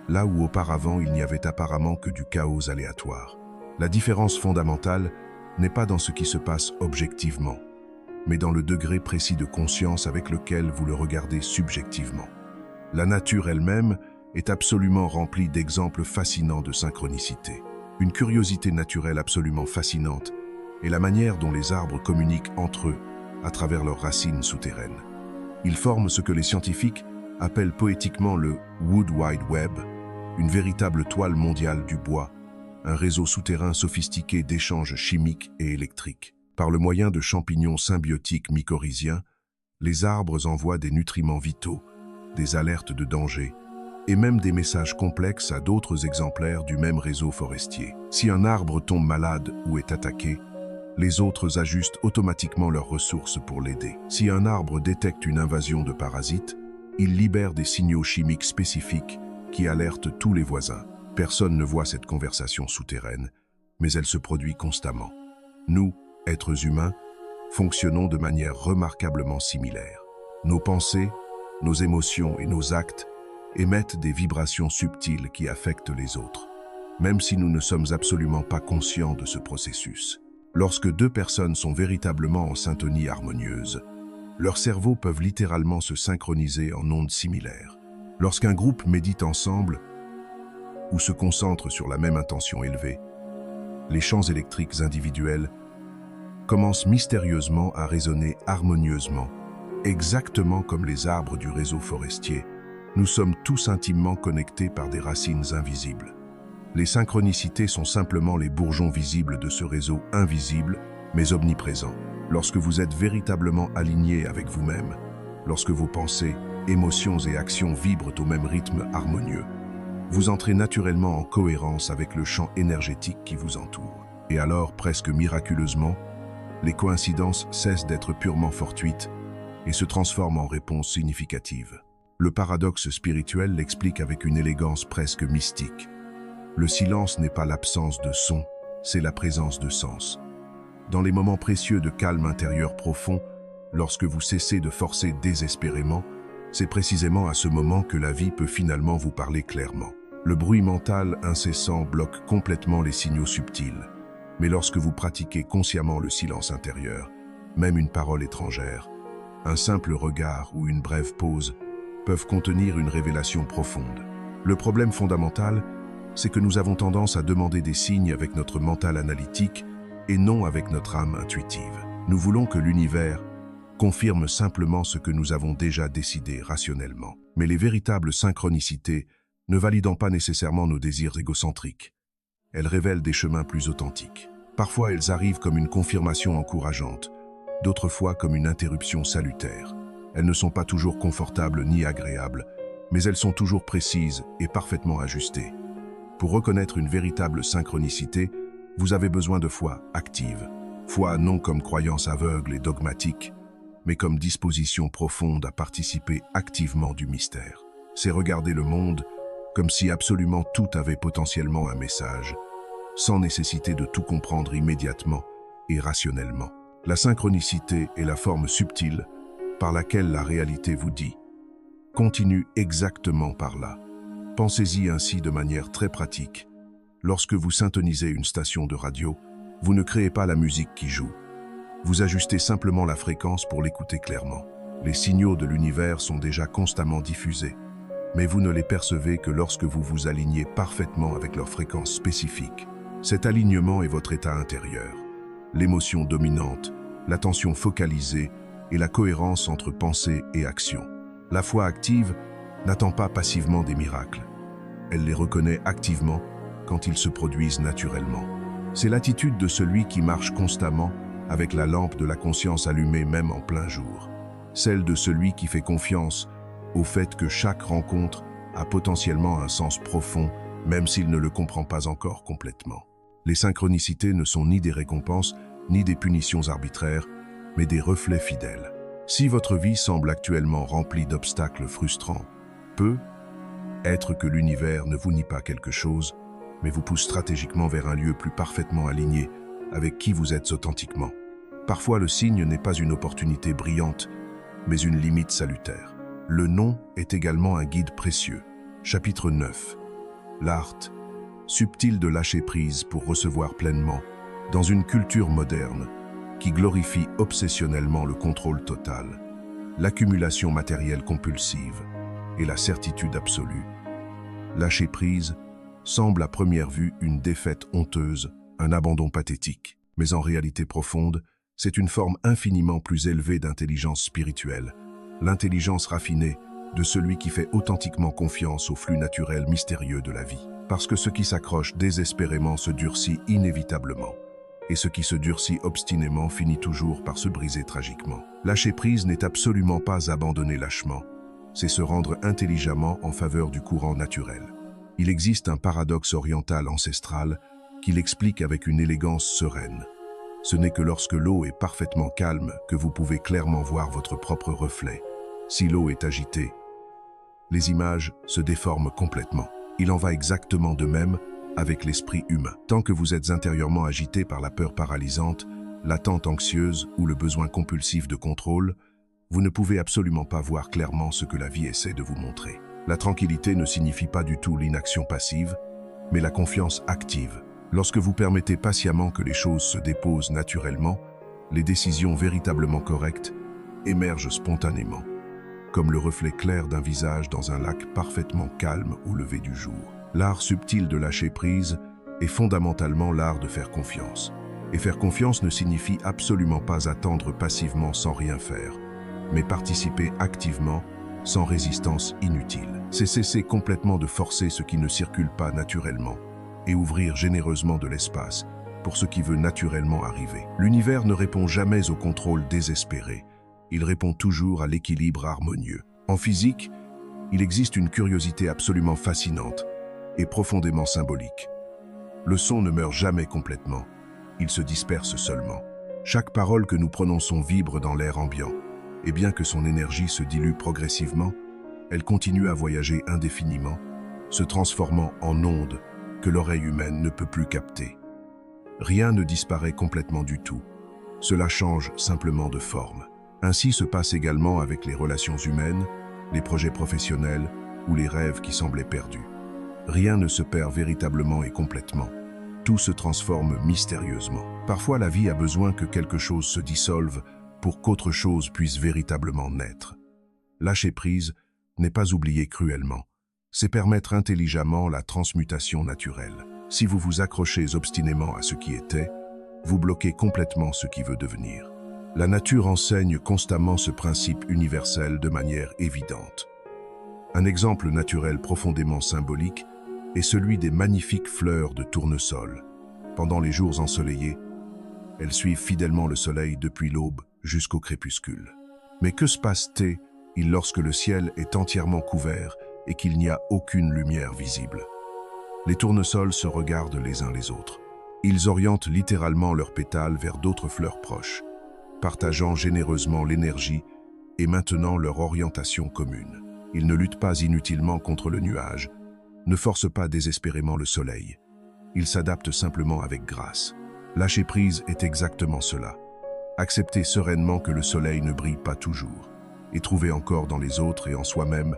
Speaker 1: là où auparavant il n'y avait apparemment que du chaos aléatoire. La différence fondamentale n'est pas dans ce qui se passe objectivement, mais dans le degré précis de conscience avec lequel vous le regardez subjectivement. La nature elle-même est absolument rempli d'exemples fascinants de synchronicité. Une curiosité naturelle absolument fascinante est la manière dont les arbres communiquent entre eux à travers leurs racines souterraines. Ils forment ce que les scientifiques appellent poétiquement le Wood Wide Web, une véritable toile mondiale du bois, un réseau souterrain sophistiqué d'échanges chimiques et électriques. Par le moyen de champignons symbiotiques mycorhiziens, les arbres envoient des nutriments vitaux, des alertes de danger, et même des messages complexes à d'autres exemplaires du même réseau forestier. Si un arbre tombe malade ou est attaqué, les autres ajustent automatiquement leurs ressources pour l'aider. Si un arbre détecte une invasion de parasites, il libère des signaux chimiques spécifiques qui alertent tous les voisins. Personne ne voit cette conversation souterraine, mais elle se produit constamment. Nous, êtres humains, fonctionnons de manière remarquablement similaire. Nos pensées, nos émotions et nos actes émettent des vibrations subtiles qui affectent les autres, même si nous ne sommes absolument pas conscients de ce processus. Lorsque deux personnes sont véritablement en syntonie harmonieuse, leurs cerveaux peuvent littéralement se synchroniser en ondes similaires. Lorsqu'un groupe médite ensemble ou se concentre sur la même intention élevée, les champs électriques individuels commencent mystérieusement à résonner harmonieusement, exactement comme les arbres du réseau forestier. Nous sommes tous intimement connectés par des racines invisibles. Les synchronicités sont simplement les bourgeons visibles de ce réseau invisible, mais omniprésent. Lorsque vous êtes véritablement aligné avec vous-même, lorsque vos pensées, émotions et actions vibrent au même rythme harmonieux, vous entrez naturellement en cohérence avec le champ énergétique qui vous entoure. Et alors, presque miraculeusement, les coïncidences cessent d'être purement fortuites et se transforment en réponses significatives. Le paradoxe spirituel l'explique avec une élégance presque mystique. Le silence n'est pas l'absence de son, c'est la présence de sens. Dans les moments précieux de calme intérieur profond, lorsque vous cessez de forcer désespérément, c'est précisément à ce moment que la vie peut finalement vous parler clairement. Le bruit mental incessant bloque complètement les signaux subtils. Mais lorsque vous pratiquez consciemment le silence intérieur, même une parole étrangère, un simple regard ou une brève pause peuvent contenir une révélation profonde. Le problème fondamental, c'est que nous avons tendance à demander des signes avec notre mental analytique et non avec notre âme intuitive. Nous voulons que l'univers confirme simplement ce que nous avons déjà décidé rationnellement. Mais les véritables synchronicités ne valident pas nécessairement nos désirs égocentriques. Elles révèlent des chemins plus authentiques. Parfois, elles arrivent comme une confirmation encourageante, d'autres fois comme une interruption salutaire. Elles ne sont pas toujours confortables ni agréables, mais elles sont toujours précises et parfaitement ajustées. Pour reconnaître une véritable synchronicité, vous avez besoin de foi active. Foi non comme croyance aveugle et dogmatique, mais comme disposition profonde à participer activement du mystère. C'est regarder le monde comme si absolument tout avait potentiellement un message, sans nécessité de tout comprendre immédiatement et rationnellement. La synchronicité est la forme subtile par laquelle la réalité vous dit « Continue exactement par là ». Pensez-y ainsi de manière très pratique. Lorsque vous syntonisez une station de radio, vous ne créez pas la musique qui joue. Vous ajustez simplement la fréquence pour l'écouter clairement. Les signaux de l'univers sont déjà constamment diffusés, mais vous ne les percevez que lorsque vous vous alignez parfaitement avec leur fréquence spécifique. Cet alignement est votre état intérieur. L'émotion dominante, l'attention focalisée et la cohérence entre pensée et action. La foi active n'attend pas passivement des miracles. Elle les reconnaît activement quand ils se produisent naturellement. C'est l'attitude de celui qui marche constamment avec la lampe de la conscience allumée même en plein jour. Celle de celui qui fait confiance au fait que chaque rencontre a potentiellement un sens profond, même s'il ne le comprend pas encore complètement. Les synchronicités ne sont ni des récompenses, ni des punitions arbitraires, mais des reflets fidèles. Si votre vie semble actuellement remplie d'obstacles frustrants, peut être que l'univers ne vous nie pas quelque chose, mais vous pousse stratégiquement vers un lieu plus parfaitement aligné avec qui vous êtes authentiquement. Parfois, le signe n'est pas une opportunité brillante, mais une limite salutaire. Le non est également un guide précieux. Chapitre 9. L'art, subtil de lâcher prise pour recevoir pleinement, dans une culture moderne qui glorifie obsessionnellement le contrôle total, l'accumulation matérielle compulsive et la certitude absolue. Lâcher prise semble à première vue une défaite honteuse, un abandon pathétique. Mais en réalité profonde, c'est une forme infiniment plus élevée d'intelligence spirituelle, l'intelligence raffinée de celui qui fait authentiquement confiance au flux naturel mystérieux de la vie. Parce que ce qui s'accroche désespérément se durcit inévitablement, et ce qui se durcit obstinément finit toujours par se briser tragiquement. Lâcher prise n'est absolument pas abandonner lâchement, c'est se rendre intelligemment en faveur du courant naturel. Il existe un paradoxe oriental ancestral qui l'explique avec une élégance sereine. Ce n'est que lorsque l'eau est parfaitement calme que vous pouvez clairement voir votre propre reflet. Si l'eau est agitée, les images se déforment complètement. Il en va exactement de même avec l'esprit humain. Tant que vous êtes intérieurement agité par la peur paralysante, l'attente anxieuse ou le besoin compulsif de contrôle, vous ne pouvez absolument pas voir clairement ce que la vie essaie de vous montrer. La tranquillité ne signifie pas du tout l'inaction passive, mais la confiance active. Lorsque vous permettez patiemment que les choses se déposent naturellement, les décisions véritablement correctes émergent spontanément, comme le reflet clair d'un visage dans un lac parfaitement calme au lever du jour. L'art subtil de lâcher prise est fondamentalement l'art de faire confiance. Et faire confiance ne signifie absolument pas attendre passivement sans rien faire, mais participer activement sans résistance inutile. C'est cesser complètement de forcer ce qui ne circule pas naturellement et ouvrir généreusement de l'espace pour ce qui veut naturellement arriver. L'univers ne répond jamais au contrôle désespéré, il répond toujours à l'équilibre harmonieux. En physique, il existe une curiosité absolument fascinante et profondément symbolique. Le son ne meurt jamais complètement, il se disperse seulement. Chaque parole que nous prononçons vibre dans l'air ambiant, et bien que son énergie se dilue progressivement, elle continue à voyager indéfiniment, se transformant en ondes que l'oreille humaine ne peut plus capter. Rien ne disparaît complètement du tout, cela change simplement de forme. Ainsi se passe également avec les relations humaines, les projets professionnels ou les rêves qui semblaient perdus. Rien ne se perd véritablement et complètement. Tout se transforme mystérieusement. Parfois, la vie a besoin que quelque chose se dissolve pour qu'autre chose puisse véritablement naître. Lâcher prise n'est pas oublier cruellement. C'est permettre intelligemment la transmutation naturelle. Si vous vous accrochez obstinément à ce qui était, vous bloquez complètement ce qui veut devenir. La nature enseigne constamment ce principe universel de manière évidente. Un exemple naturel profondément symbolique est celui des magnifiques fleurs de tournesol. Pendant les jours ensoleillés, elles suivent fidèlement le soleil depuis l'aube jusqu'au crépuscule. Mais que se passe-t-il lorsque le ciel est entièrement couvert et qu'il n'y a aucune lumière visible? Les tournesols se regardent les uns les autres. Ils orientent littéralement leurs pétales vers d'autres fleurs proches, partageant généreusement l'énergie et maintenant leur orientation commune. Ils ne luttent pas inutilement contre le nuage, ne forcent pas désespérément le soleil. Ils s'adaptent simplement avec grâce. Lâcher prise est exactement cela. Accepter sereinement que le soleil ne brille pas toujours, et trouver encore dans les autres et en soi-même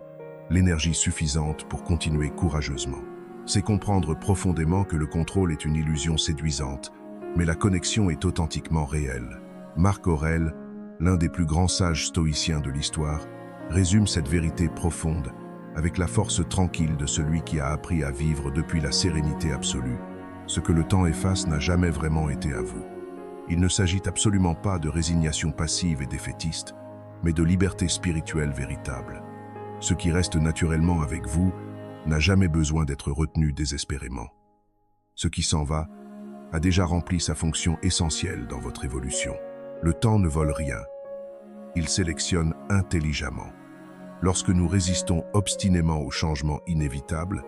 Speaker 1: l'énergie suffisante pour continuer courageusement. C'est comprendre profondément que le contrôle est une illusion séduisante, mais la connexion est authentiquement réelle. Marc Aurèle, l'un des plus grands sages stoïciens de l'histoire, résume cette vérité profonde avec la force tranquille de celui qui a appris à vivre depuis la sérénité absolue. Ce que le temps efface n'a jamais vraiment été à vous. Il ne s'agit absolument pas de résignation passive et défaitiste, mais de liberté spirituelle véritable. Ce qui reste naturellement avec vous n'a jamais besoin d'être retenu désespérément. Ce qui s'en va a déjà rempli sa fonction essentielle dans votre évolution. Le temps ne vole rien. Il sélectionne intelligemment. Lorsque nous résistons obstinément au changement inévitable,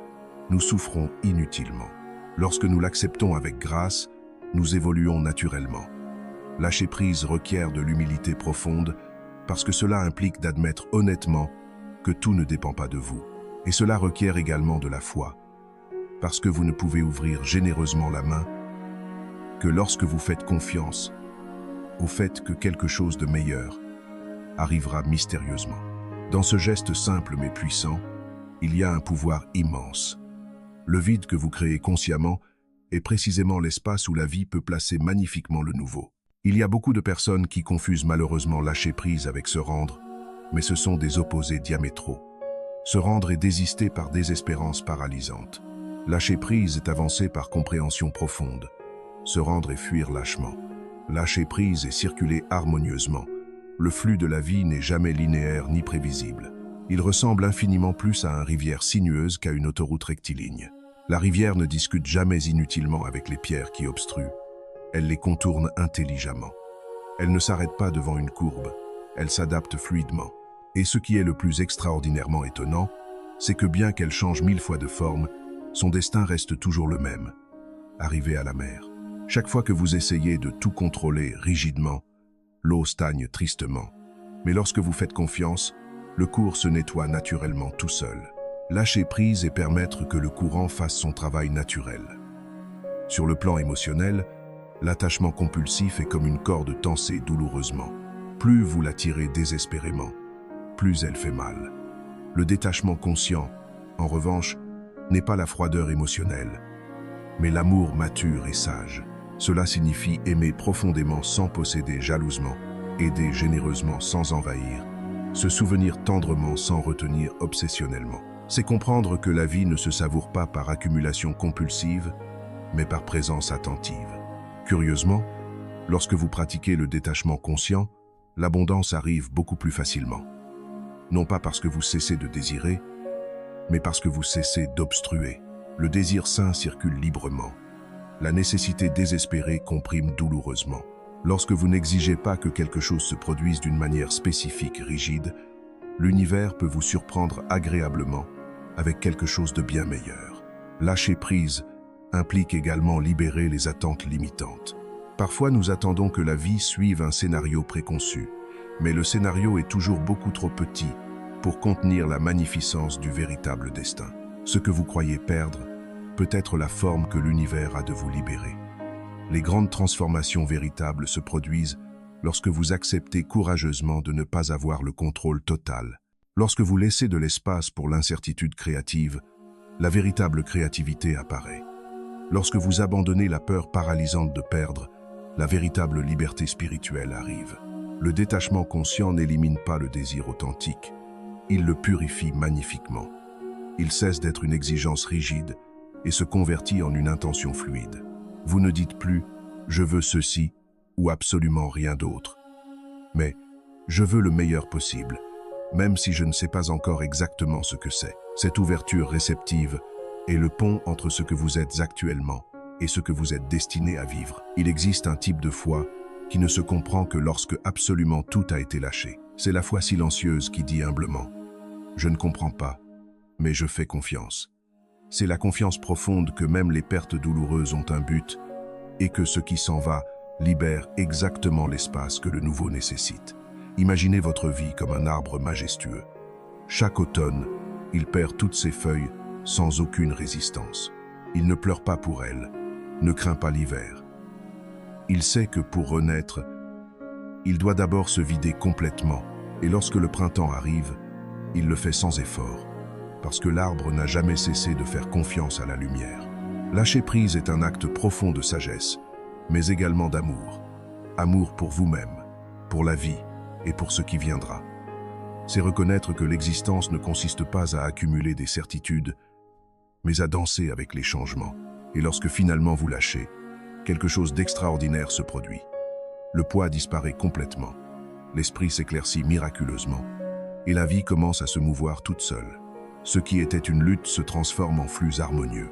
Speaker 1: nous souffrons inutilement. Lorsque nous l'acceptons avec grâce, nous évoluons naturellement. Lâcher prise requiert de l'humilité profonde parce que cela implique d'admettre honnêtement que tout ne dépend pas de vous. Et cela requiert également de la foi, parce que vous ne pouvez ouvrir généreusement la main que lorsque vous faites confiance au fait que quelque chose de meilleur arrivera mystérieusement. Dans ce geste simple mais puissant, il y a un pouvoir immense. Le vide que vous créez consciemment est précisément l'espace où la vie peut placer magnifiquement le nouveau. Il y a beaucoup de personnes qui confusent malheureusement lâcher prise avec se rendre, mais ce sont des opposés diamétraux. Se rendre est désister par désespérance paralysante. Lâcher prise est avancer par compréhension profonde. Se rendre est fuir lâchement. Lâcher prise est circuler harmonieusement. Le flux de la vie n'est jamais linéaire ni prévisible. Il ressemble infiniment plus à une rivière sinueuse qu'à une autoroute rectiligne. La rivière ne discute jamais inutilement avec les pierres qui obstruent. Elle les contourne intelligemment. Elle ne s'arrête pas devant une courbe. Elle s'adapte fluidement. Et ce qui est le plus extraordinairement étonnant, c'est que bien qu'elle change 1000 fois de forme, son destin reste toujours le même. Arriver à la mer. Chaque fois que vous essayez de tout contrôler rigidement, l'eau stagne tristement. Mais lorsque vous faites confiance, le cours se nettoie naturellement tout seul. Lâcher prise et permettre que le courant fasse son travail naturel. Sur le plan émotionnel, l'attachement compulsif est comme une corde tensée douloureusement. Plus vous la tirez désespérément, plus elle fait mal. Le détachement conscient, en revanche, n'est pas la froideur émotionnelle, mais l'amour mature et sage. Cela signifie aimer profondément sans posséder jalousement, aider généreusement sans envahir, se souvenir tendrement sans retenir obsessionnellement. C'est comprendre que la vie ne se savoure pas par accumulation compulsive, mais par présence attentive. Curieusement, lorsque vous pratiquez le détachement conscient, l'abondance arrive beaucoup plus facilement. Non pas parce que vous cessez de désirer, mais parce que vous cessez d'obstruer. Le désir sain circule librement. La nécessité désespérée comprime douloureusement. Lorsque vous n'exigez pas que quelque chose se produise d'une manière spécifique, rigide, l'univers peut vous surprendre agréablement avec quelque chose de bien meilleur. Lâcher prise implique également libérer les attentes limitantes. Parfois, nous attendons que la vie suive un scénario préconçu, mais le scénario est toujours beaucoup trop petit pour contenir la magnificence du véritable destin. Ce que vous croyez perdre peut être la forme que l'univers a de vous libérer. Les grandes transformations véritables se produisent lorsque vous acceptez courageusement de ne pas avoir le contrôle total. Lorsque vous laissez de l'espace pour l'incertitude créative, la véritable créativité apparaît. Lorsque vous abandonnez la peur paralysante de perdre, la véritable liberté spirituelle arrive. Le détachement conscient n'élimine pas le désir authentique. Il le purifie magnifiquement. Il cesse d'être une exigence rigide et se convertit en une intention fluide. Vous ne dites plus « je veux ceci » ou absolument rien d'autre. Mais « je veux le meilleur possible », même si je ne sais pas encore exactement ce que c'est. Cette ouverture réceptive est le pont entre ce que vous êtes actuellement et ce que vous êtes destiné à vivre. Il existe un type de foi qui ne se comprend que lorsque absolument tout a été lâché. C'est la foi silencieuse qui dit humblement « je ne comprends pas, mais je fais confiance ». C'est la confiance profonde que même les pertes douloureuses ont un but et que ce qui s'en va libère exactement l'espace que le nouveau nécessite. Imaginez votre vie comme un arbre majestueux. Chaque automne, il perd toutes ses feuilles sans aucune résistance. Il ne pleure pas pour elle, ne craint pas l'hiver. Il sait que pour renaître, il doit d'abord se vider complètement, et lorsque le printemps arrive, il le fait sans effort, parce que l'arbre n'a jamais cessé de faire confiance à la lumière. Lâcher prise est un acte profond de sagesse, mais également d'amour. Amour pour vous-même, pour la vie et pour ce qui viendra. C'est reconnaître que l'existence ne consiste pas à accumuler des certitudes, mais à danser avec les changements. Et lorsque finalement vous lâchez, quelque chose d'extraordinaire se produit. Le poids disparaît complètement, l'esprit s'éclaircit miraculeusement, et la vie commence à se mouvoir toute seule. Ce qui était une lutte se transforme en flux harmonieux.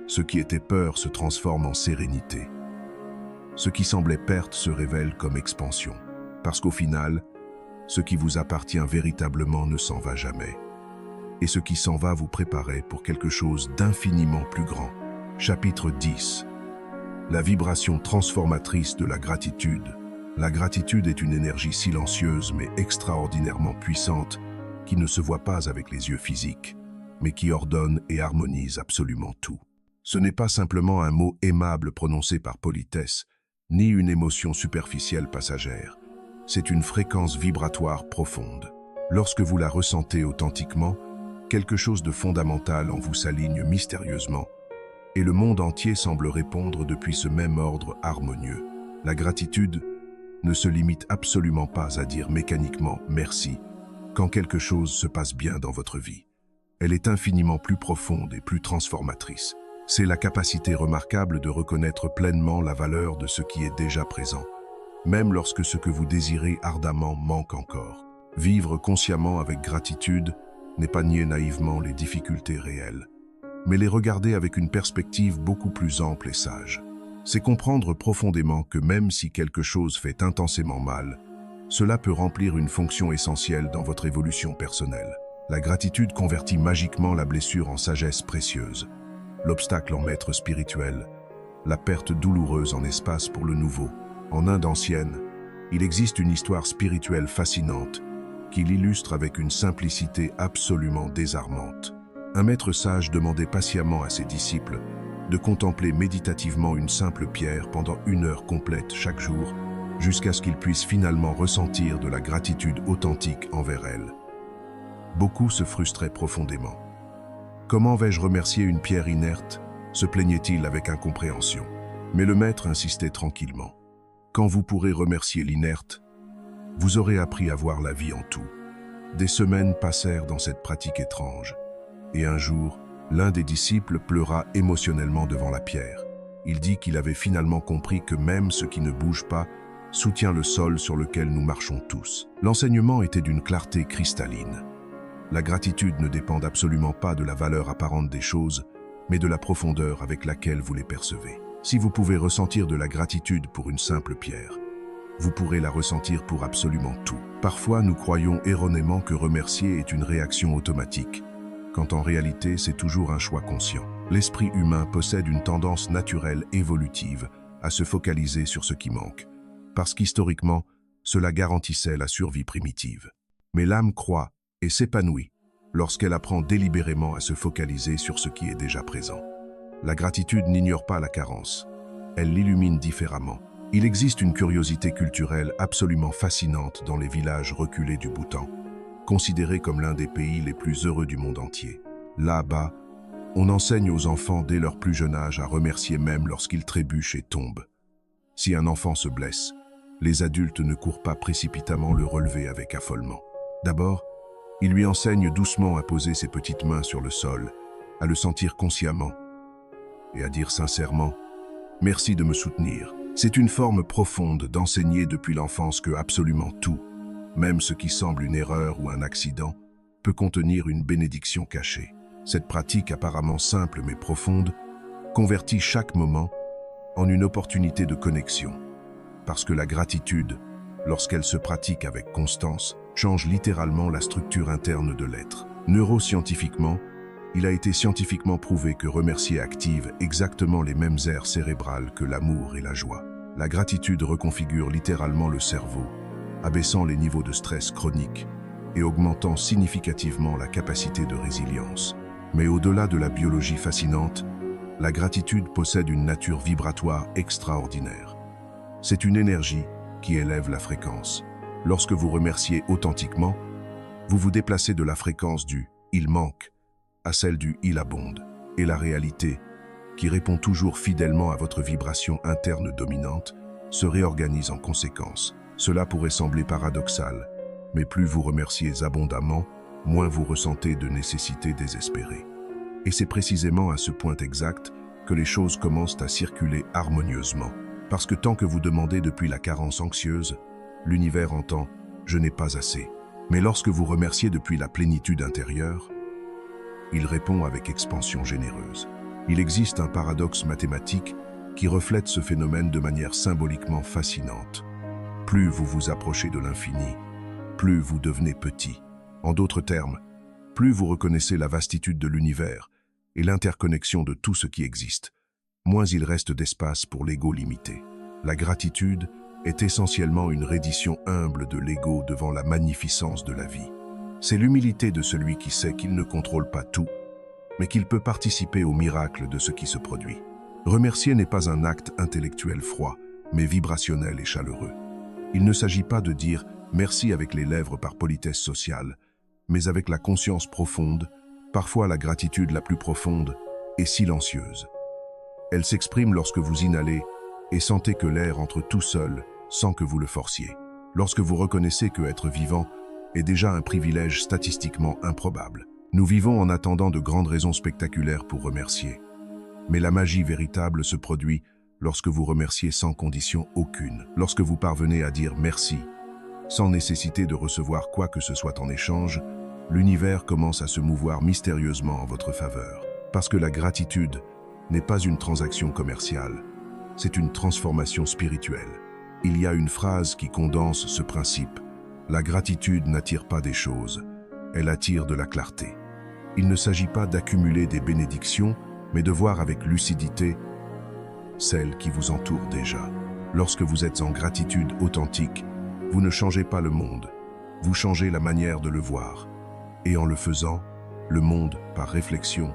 Speaker 1: Ce qui était peur se transforme en sérénité. Ce qui semblait perte se révèle comme expansion. Parce qu'au final, ce qui vous appartient véritablement ne s'en va jamais. Et ce qui s'en va vous préparer pour quelque chose d'infiniment plus grand. Chapitre 10. La vibration transformatrice de la gratitude. La gratitude est une énergie silencieuse mais extraordinairement puissante qui ne se voit pas avec les yeux physiques, mais qui ordonne et harmonise absolument tout. Ce n'est pas simplement un mot aimable prononcé par politesse, ni une émotion superficielle passagère. C'est une fréquence vibratoire profonde. Lorsque vous la ressentez authentiquement, quelque chose de fondamental en vous s'aligne mystérieusement, et le monde entier semble répondre depuis ce même ordre harmonieux. La gratitude ne se limite absolument pas à dire mécaniquement « merci » quand quelque chose se passe bien dans votre vie. Elle est infiniment plus profonde et plus transformatrice. C'est la capacité remarquable de reconnaître pleinement la valeur de ce qui est déjà présent, même lorsque ce que vous désirez ardemment manque encore. Vivre consciemment avec gratitude n'est pas nier naïvement les difficultés réelles, mais les regarder avec une perspective beaucoup plus ample et sage. C'est comprendre profondément que même si quelque chose fait intensément mal, cela peut remplir une fonction essentielle dans votre évolution personnelle. La gratitude convertit magiquement la blessure en sagesse précieuse, l'obstacle en maître spirituel, la perte douloureuse en espace pour le nouveau. En Inde ancienne, il existe une histoire spirituelle fascinante qui l'illustre avec une simplicité absolument désarmante. Un maître sage demandait patiemment à ses disciples de contempler méditativement une simple pierre pendant 1 heure complète chaque jour, jusqu'à ce qu'ils puissent finalement ressentir de la gratitude authentique envers elle. Beaucoup se frustraient profondément. Comment vais-je remercier une pierre inerte? Se plaignait-il avec incompréhension. Mais le maître insistait tranquillement. Quand vous pourrez remercier l'inerte, vous aurez appris à voir la vie en tout. Des semaines passèrent dans cette pratique étrange. Et un jour, l'un des disciples pleura émotionnellement devant la pierre. Il dit qu'il avait finalement compris que même ce qui ne bouge pas soutient le sol sur lequel nous marchons tous. L'enseignement était d'une clarté cristalline. La gratitude ne dépend absolument pas de la valeur apparente des choses, mais de la profondeur avec laquelle vous les percevez. Si vous pouvez ressentir de la gratitude pour une simple pierre, vous pourrez la ressentir pour absolument tout. Parfois, nous croyons erronément que remercier est une réaction automatique, quand en réalité, c'est toujours un choix conscient. L'esprit humain possède une tendance naturelle évolutive à se focaliser sur ce qui manque, parce qu'historiquement, cela garantissait la survie primitive. Mais l'âme croît et s'épanouit lorsqu'elle apprend délibérément à se focaliser sur ce qui est déjà présent. La gratitude n'ignore pas la carence, elle l'illumine différemment. Il existe une curiosité culturelle absolument fascinante dans les villages reculés du Bhoutan, considéré comme l'un des pays les plus heureux du monde entier. Là-bas, on enseigne aux enfants dès leur plus jeune âge à remercier même lorsqu'ils trébuchent et tombent. Si un enfant se blesse, les adultes ne courent pas précipitamment le relever avec affolement. D'abord, ils lui enseignent doucement à poser ses petites mains sur le sol, à le sentir consciemment et à dire sincèrement « Merci de me soutenir ». C'est une forme profonde d'enseigner depuis l'enfance que absolument tout, même ce qui semble une erreur ou un accident, peut contenir une bénédiction cachée. Cette pratique apparemment simple mais profonde convertit chaque moment en une opportunité de connexion, parce que la gratitude, lorsqu'elle se pratique avec constance, change littéralement la structure interne de l'être. Neuroscientifiquement, il a été scientifiquement prouvé que remercier active exactement les mêmes aires cérébrales que l'amour et la joie. La gratitude reconfigure littéralement le cerveau, abaissant les niveaux de stress chronique et augmentant significativement la capacité de résilience. Mais au-delà de la biologie fascinante, la gratitude possède une nature vibratoire extraordinaire. C'est une énergie qui élève la fréquence. Lorsque vous remerciez authentiquement, vous vous déplacez de la fréquence du « il manque » à celle du « il abonde ». Et la réalité, qui répond toujours fidèlement à votre vibration interne dominante, se réorganise en conséquence. Cela pourrait sembler paradoxal, mais plus vous remerciez abondamment, moins vous ressentez de nécessité désespérée. Et c'est précisément à ce point exact que les choses commencent à circuler harmonieusement. Parce que tant que vous demandez depuis la carence anxieuse, l'univers entend « je n'ai pas assez ». Mais lorsque vous remerciez depuis la plénitude intérieure, il répond avec expansion généreuse. Il existe un paradoxe mathématique qui reflète ce phénomène de manière symboliquement fascinante. Plus vous vous approchez de l'infini, plus vous devenez petit. En d'autres termes, plus vous reconnaissez la vastitude de l'univers et l'interconnexion de tout ce qui existe, moins il reste d'espace pour l'ego limité. La gratitude est essentiellement une reddition humble de l'ego devant la magnificence de la vie. C'est l'humilité de celui qui sait qu'il ne contrôle pas tout, mais qu'il peut participer au miracle de ce qui se produit. Remercier n'est pas un acte intellectuel froid, mais vibrationnel et chaleureux. Il ne s'agit pas de dire « merci » avec les lèvres par politesse sociale, mais avec la conscience profonde, parfois la gratitude la plus profonde, est silencieuse. Elle s'exprime lorsque vous inhalez et sentez que l'air entre tout seul, sans que vous le forciez. Lorsque vous reconnaissez que être vivant est déjà un privilège statistiquement improbable. Nous vivons en attendant de grandes raisons spectaculaires pour remercier. Mais la magie véritable se produit lorsque vous remerciez sans condition aucune, lorsque vous parvenez à dire merci, sans nécessité de recevoir quoi que ce soit en échange. L'univers commence à se mouvoir mystérieusement en votre faveur. Parce que la gratitude n'est pas une transaction commerciale, c'est une transformation spirituelle. Il y a une phrase qui condense ce principe. La gratitude n'attire pas des choses, elle attire de la clarté. Il ne s'agit pas d'accumuler des bénédictions, mais de voir avec lucidité celles qui vous entourent déjà. Lorsque vous êtes en gratitude authentique, vous ne changez pas le monde, vous changez la manière de le voir. Et en le faisant, le monde, par réflexion,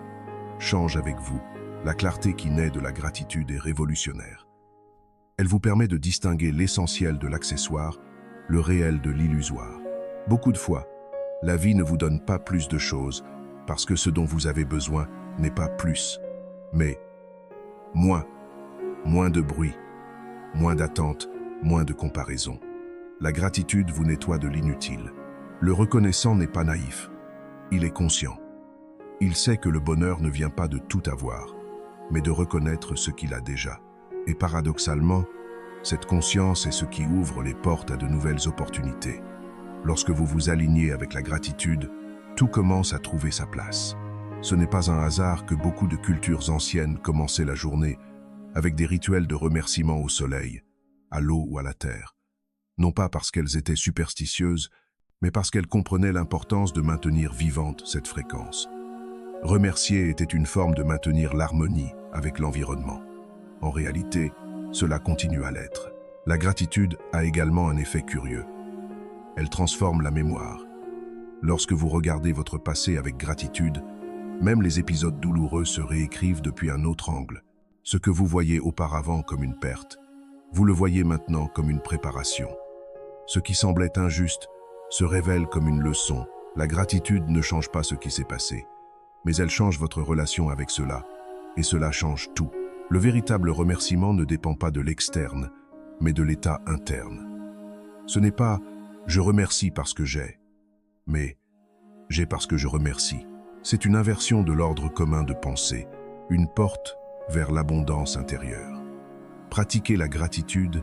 Speaker 1: change avec vous. La clarté qui naît de la gratitude est révolutionnaire. Elle vous permet de distinguer l'essentiel de l'accessoire, le réel de l'illusoire. Beaucoup de fois, la vie ne vous donne pas plus de choses parce que ce dont vous avez besoin n'est pas plus, mais moins. Moins de bruit, moins d'attente, moins de comparaison. La gratitude vous nettoie de l'inutile. Le reconnaissant n'est pas naïf. Il est conscient. Il sait que le bonheur ne vient pas de tout avoir, mais de reconnaître ce qu'il a déjà. Et paradoxalement, cette conscience est ce qui ouvre les portes à de nouvelles opportunités. Lorsque vous vous alignez avec la gratitude, tout commence à trouver sa place. Ce n'est pas un hasard que beaucoup de cultures anciennes commençaient la journée avec des rituels de remerciement au soleil, à l'eau ou à la terre. Non pas parce qu'elles étaient superstitieuses, mais parce qu'elles comprenaient l'importance de maintenir vivante cette fréquence. Remercier était une forme de maintenir l'harmonie avec l'environnement. En réalité, cela continue à l'être. La gratitude a également un effet curieux. Elle transforme la mémoire. Lorsque vous regardez votre passé avec gratitude, même les épisodes douloureux se réécrivent depuis un autre angle. Ce que vous voyez auparavant comme une perte, vous le voyez maintenant comme une préparation. Ce qui semblait injuste se révèle comme une leçon. La gratitude ne change pas ce qui s'est passé, mais elle change votre relation avec cela, et cela change tout. Le véritable remerciement ne dépend pas de l'externe, mais de l'état interne. Ce n'est pas « je remercie parce que j'ai », mais « j'ai parce que je remercie ». C'est une inversion de l'ordre commun de pensée, une porte vers l'abondance intérieure. Pratiquer la gratitude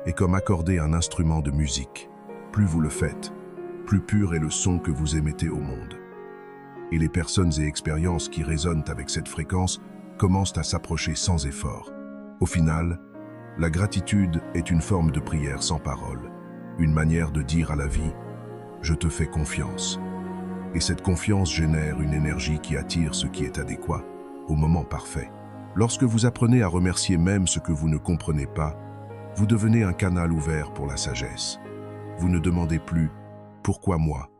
Speaker 1: est comme accorder un instrument de musique. Plus vous le faites, plus pur est le son que vous émettez au monde. Et les personnes et expériences qui résonnent avec cette fréquence commencent à s'approcher sans effort. Au final, la gratitude est une forme de prière sans parole, une manière de dire à la vie « je te fais confiance ». Et cette confiance génère une énergie qui attire ce qui est adéquat, au moment parfait. Lorsque vous apprenez à remercier même ce que vous ne comprenez pas, vous devenez un canal ouvert pour la sagesse. Vous ne demandez plus « pourquoi moi ?»,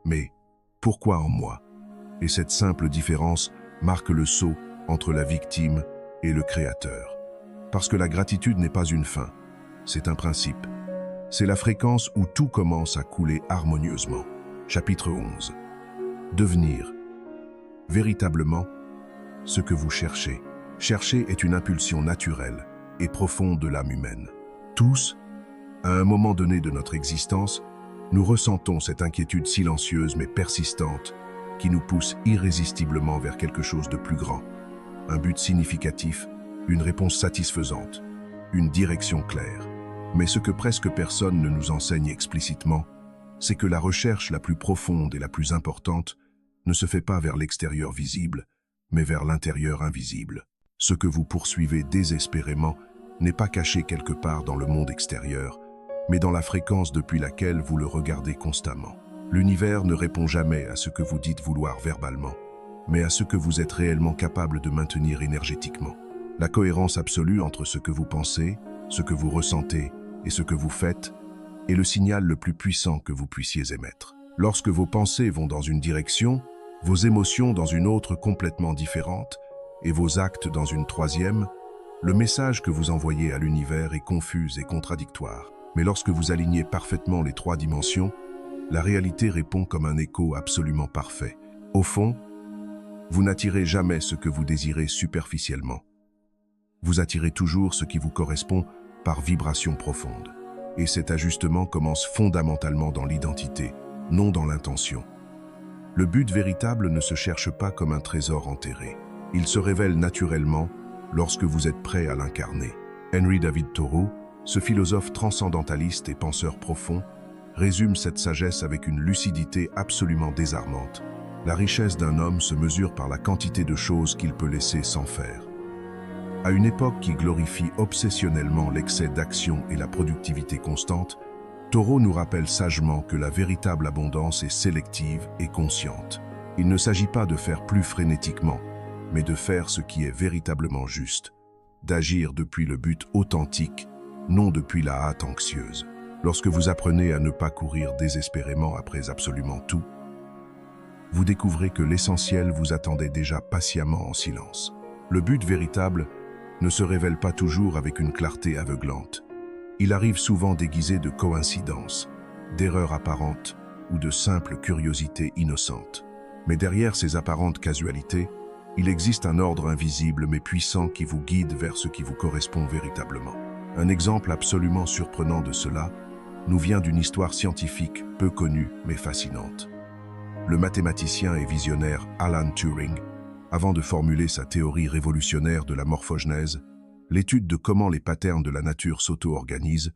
Speaker 1: mais « pourquoi en moi ?» Et cette simple différence marque le saut entre la victime et le créateur. Parce que la gratitude n'est pas une fin, c'est un principe. C'est la fréquence où tout commence à couler harmonieusement. Chapitre 11. Devenir. Véritablement, ce que vous cherchez. Chercher est une impulsion naturelle et profonde de l'âme humaine. Tous, à un moment donné de notre existence, nous ressentons cette inquiétude silencieuse mais persistante qui nous pousse irrésistiblement vers quelque chose de plus grand. Un but significatif, une réponse satisfaisante, une direction claire. Mais ce que presque personne ne nous enseigne explicitement, c'est que la recherche la plus profonde et la plus importante ne se fait pas vers l'extérieur visible, mais vers l'intérieur invisible. Ce que vous poursuivez désespérément n'est pas caché quelque part dans le monde extérieur, mais dans la fréquence depuis laquelle vous le regardez constamment. L'univers ne répond jamais à ce que vous dites vouloir verbalement, mais à ce que vous êtes réellement capable de maintenir énergétiquement. La cohérence absolue entre ce que vous pensez, ce que vous ressentez et ce que vous faites est le signal le plus puissant que vous puissiez émettre. Lorsque vos pensées vont dans une direction, vos émotions dans une autre complètement différente, et vos actes dans une troisième, le message que vous envoyez à l'univers est confus et contradictoire. Mais lorsque vous alignez parfaitement les trois dimensions, la réalité répond comme un écho absolument parfait. Au fond, vous n'attirez jamais ce que vous désirez superficiellement. Vous attirez toujours ce qui vous correspond par vibration profonde. Et cet ajustement commence fondamentalement dans l'identité, non dans l'intention. Le but véritable ne se cherche pas comme un trésor enterré. Il se révèle naturellement lorsque vous êtes prêt à l'incarner. Henry David Thoreau, ce philosophe transcendentaliste et penseur profond, résume cette sagesse avec une lucidité absolument désarmante. La richesse d'un homme se mesure par la quantité de choses qu'il peut laisser sans faire. À une époque qui glorifie obsessionnellement l'excès d'action et la productivité constante, Thoreau nous rappelle sagement que la véritable abondance est sélective et consciente. Il ne s'agit pas de faire plus frénétiquement, mais de faire ce qui est véritablement juste, d'agir depuis le but authentique, non depuis la hâte anxieuse. Lorsque vous apprenez à ne pas courir désespérément après absolument tout, vous découvrez que l'essentiel vous attendait déjà patiemment en silence. Le but véritable ne se révèle pas toujours avec une clarté aveuglante. Il arrive souvent déguisé de coïncidences, d'erreurs apparentes ou de simples curiosités innocentes. Mais derrière ces apparentes casualités, il existe un ordre invisible mais puissant qui vous guide vers ce qui vous correspond véritablement. Un exemple absolument surprenant de cela nous vient d'une histoire scientifique peu connue mais fascinante. Le mathématicien et visionnaire Alan Turing, avant de formuler sa théorie révolutionnaire de la morphogenèse, l'étude de comment les patterns de la nature s'auto-organisent,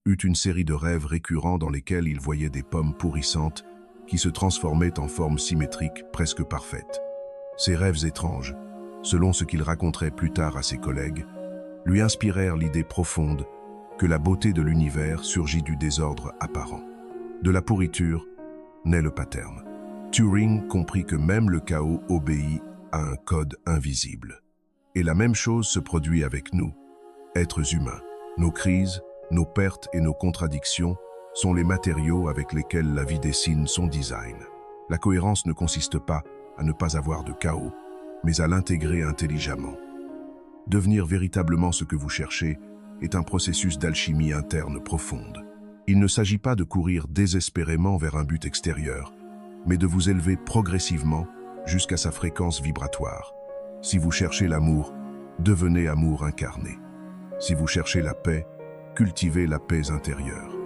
Speaker 1: eut une série de rêves récurrents dans lesquels il voyait des pommes pourrissantes qui se transformaient en formes symétriques presque parfaites. Ces rêves étranges, selon ce qu'il raconterait plus tard à ses collègues, lui inspirèrent l'idée profonde que la beauté de l'univers surgit du désordre apparent. De la pourriture naît le pattern. Turing comprit que même le chaos obéit à un code invisible. Et la même chose se produit avec nous, êtres humains. Nos crises, nos pertes et nos contradictions sont les matériaux avec lesquels la vie dessine son design. La cohérence ne consiste pas à ne pas avoir de chaos, mais à l'intégrer intelligemment. Devenir véritablement ce que vous cherchez est un processus d'alchimie interne profonde. Il ne s'agit pas de courir désespérément vers un but extérieur, mais de vous élever progressivement jusqu'à sa fréquence vibratoire. Si vous cherchez l'amour, devenez amour incarné. Si vous cherchez la paix, cultivez la paix intérieure.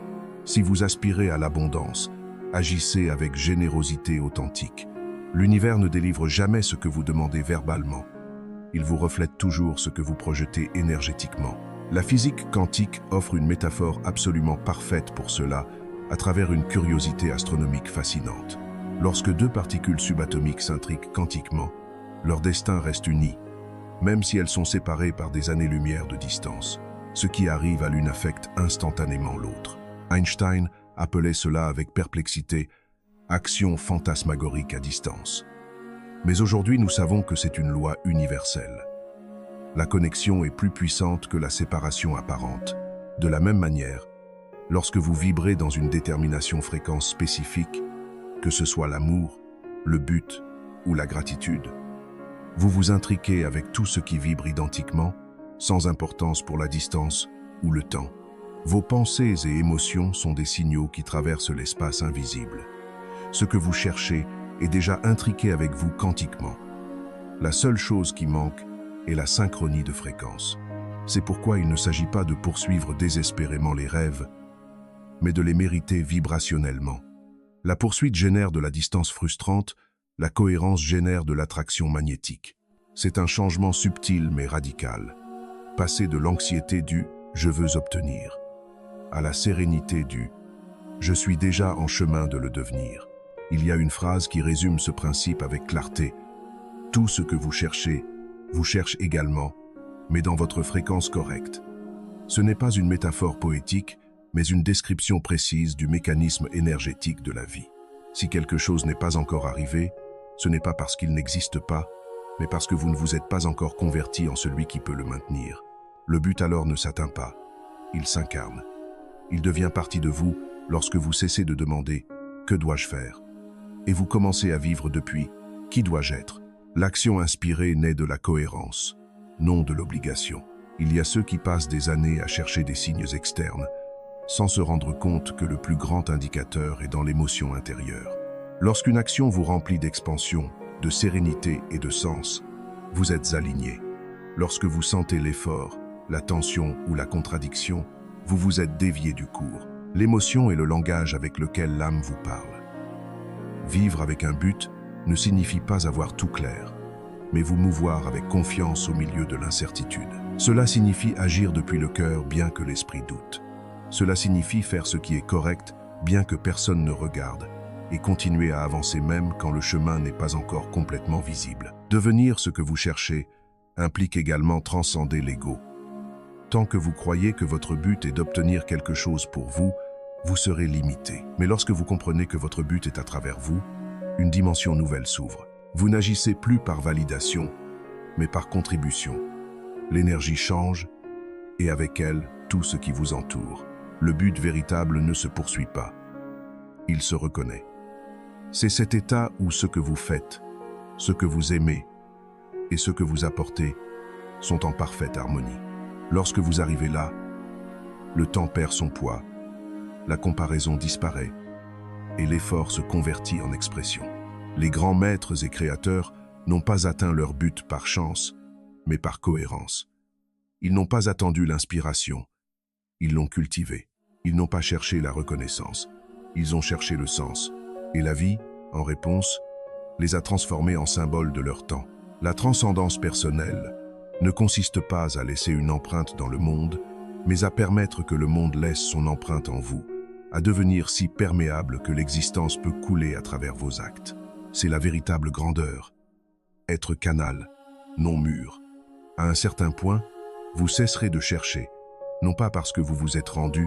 Speaker 1: Si vous aspirez à l'abondance, agissez avec générosité authentique. L'univers ne délivre jamais ce que vous demandez verbalement. Il vous reflète toujours ce que vous projetez énergétiquement. La physique quantique offre une métaphore absolument parfaite pour cela, à travers une curiosité astronomique fascinante. Lorsque deux particules subatomiques s'intriquent quantiquement, leur destin reste uni, même si elles sont séparées par des années-lumière de distance. Ce qui arrive à l'une affecte instantanément l'autre. Einstein appelait cela avec perplexité « action fantasmagorique à distance ». Mais aujourd'hui, nous savons que c'est une loi universelle. La connexion est plus puissante que la séparation apparente. De la même manière, lorsque vous vibrez dans une détermination fréquence spécifique, que ce soit l'amour, le but ou la gratitude, vous vous intriquez avec tout ce qui vibre identiquement, sans importance pour la distance ou le temps. Vos pensées et émotions sont des signaux qui traversent l'espace invisible. Ce que vous cherchez est déjà intriqué avec vous quantiquement. La seule chose qui manque est la synchronie de fréquence. C'est pourquoi il ne s'agit pas de poursuivre désespérément les rêves, mais de les mériter vibrationnellement. La poursuite génère de la distance frustrante, la cohérence génère de l'attraction magnétique. C'est un changement subtil mais radical. Passer de l'anxiété du « je veux obtenir » à la sérénité du « je suis déjà en chemin de le devenir ». Il y a une phrase qui résume ce principe avec clarté. Tout ce que vous cherchez, vous cherche également, mais dans votre fréquence correcte. Ce n'est pas une métaphore poétique, mais une description précise du mécanisme énergétique de la vie. Si quelque chose n'est pas encore arrivé, ce n'est pas parce qu'il n'existe pas, mais parce que vous ne vous êtes pas encore converti en celui qui peut le maintenir. Le but alors ne s'atteint pas, il s'incarne. Il devient partie de vous lorsque vous cessez de demander « que dois-je faire ?» et vous commencez à vivre depuis « qui dois-je être ?» L'action inspirée naît de la cohérence, non de l'obligation. Il y a ceux qui passent des années à chercher des signes externes, sans se rendre compte que le plus grand indicateur est dans l'émotion intérieure. Lorsqu'une action vous remplit d'expansion, de sérénité et de sens, vous êtes aligné. Lorsque vous sentez l'effort, la tension ou la contradiction, vous vous êtes dévié du cours. L'émotion est le langage avec lequel l'âme vous parle. Vivre avec un but ne signifie pas avoir tout clair, mais vous mouvoir avec confiance au milieu de l'incertitude. Cela signifie agir depuis le cœur bien que l'esprit doute. Cela signifie faire ce qui est correct bien que personne ne regarde et continuer à avancer même quand le chemin n'est pas encore complètement visible. Devenir ce que vous cherchez implique également transcender l'ego. Tant que vous croyez que votre but est d'obtenir quelque chose pour vous, vous serez limité. Mais lorsque vous comprenez que votre but est à travers vous, une dimension nouvelle s'ouvre. Vous n'agissez plus par validation, mais par contribution. L'énergie change, et avec elle, tout ce qui vous entoure. Le but véritable ne se poursuit pas. Il se reconnaît. C'est cet état où ce que vous faites, ce que vous aimez et ce que vous apportez sont en parfaite harmonie. Lorsque vous arrivez là, le temps perd son poids, la comparaison disparaît et l'effort se convertit en expression. Les grands maîtres et créateurs n'ont pas atteint leur but par chance, mais par cohérence. Ils n'ont pas attendu l'inspiration, ils l'ont cultivée. Ils n'ont pas cherché la reconnaissance, ils ont cherché le sens. Et la vie, en réponse, les a transformés en symboles de leur temps. La transcendance personnelle ne consiste pas à laisser une empreinte dans le monde, mais à permettre que le monde laisse son empreinte en vous, à devenir si perméable que l'existence peut couler à travers vos actes. C'est la véritable grandeur. Être canal, non mur. À un certain point, vous cesserez de chercher, non pas parce que vous vous êtes rendu,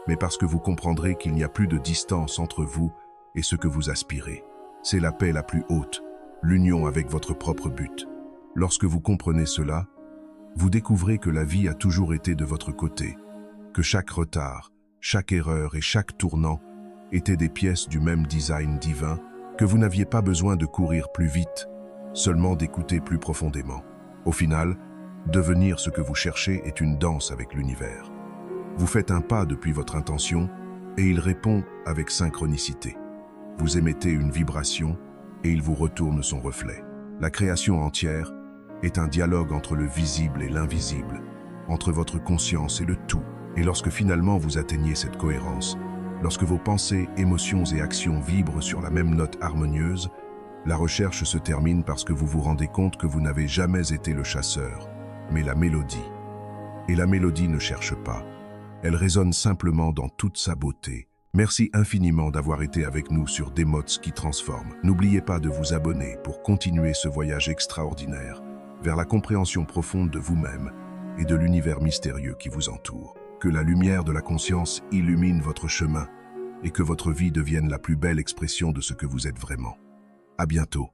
Speaker 1: mais parce que vous comprendrez qu'il n'y a plus de distance entre vous et ce que vous aspirez. C'est la paix la plus haute, l'union avec votre propre but. Lorsque vous comprenez cela, vous découvrez que la vie a toujours été de votre côté, que chaque retard, chaque erreur et chaque tournant étaient des pièces du même design divin, que vous n'aviez pas besoin de courir plus vite, seulement d'écouter plus profondément. Au final, devenir ce que vous cherchez est une danse avec l'univers. Vous faites un pas depuis votre intention et il répond avec synchronicité. Vous émettez une vibration et il vous retourne son reflet. La création entière est un dialogue entre le visible et l'invisible, entre votre conscience et le tout. Et lorsque finalement vous atteignez cette cohérence, lorsque vos pensées, émotions et actions vibrent sur la même note harmonieuse, la recherche se termine parce que vous vous rendez compte que vous n'avez jamais été le chasseur, mais la mélodie. Et la mélodie ne cherche pas. Elle résonne simplement dans toute sa beauté. Merci infiniment d'avoir été avec nous sur Demots qui transforme. N'oubliez pas de vous abonner pour continuer ce voyage extraordinaire vers la compréhension profonde de vous-même et de l'univers mystérieux qui vous entoure. Que la lumière de la conscience illumine votre chemin et que votre vie devienne la plus belle expression de ce que vous êtes vraiment. À bientôt.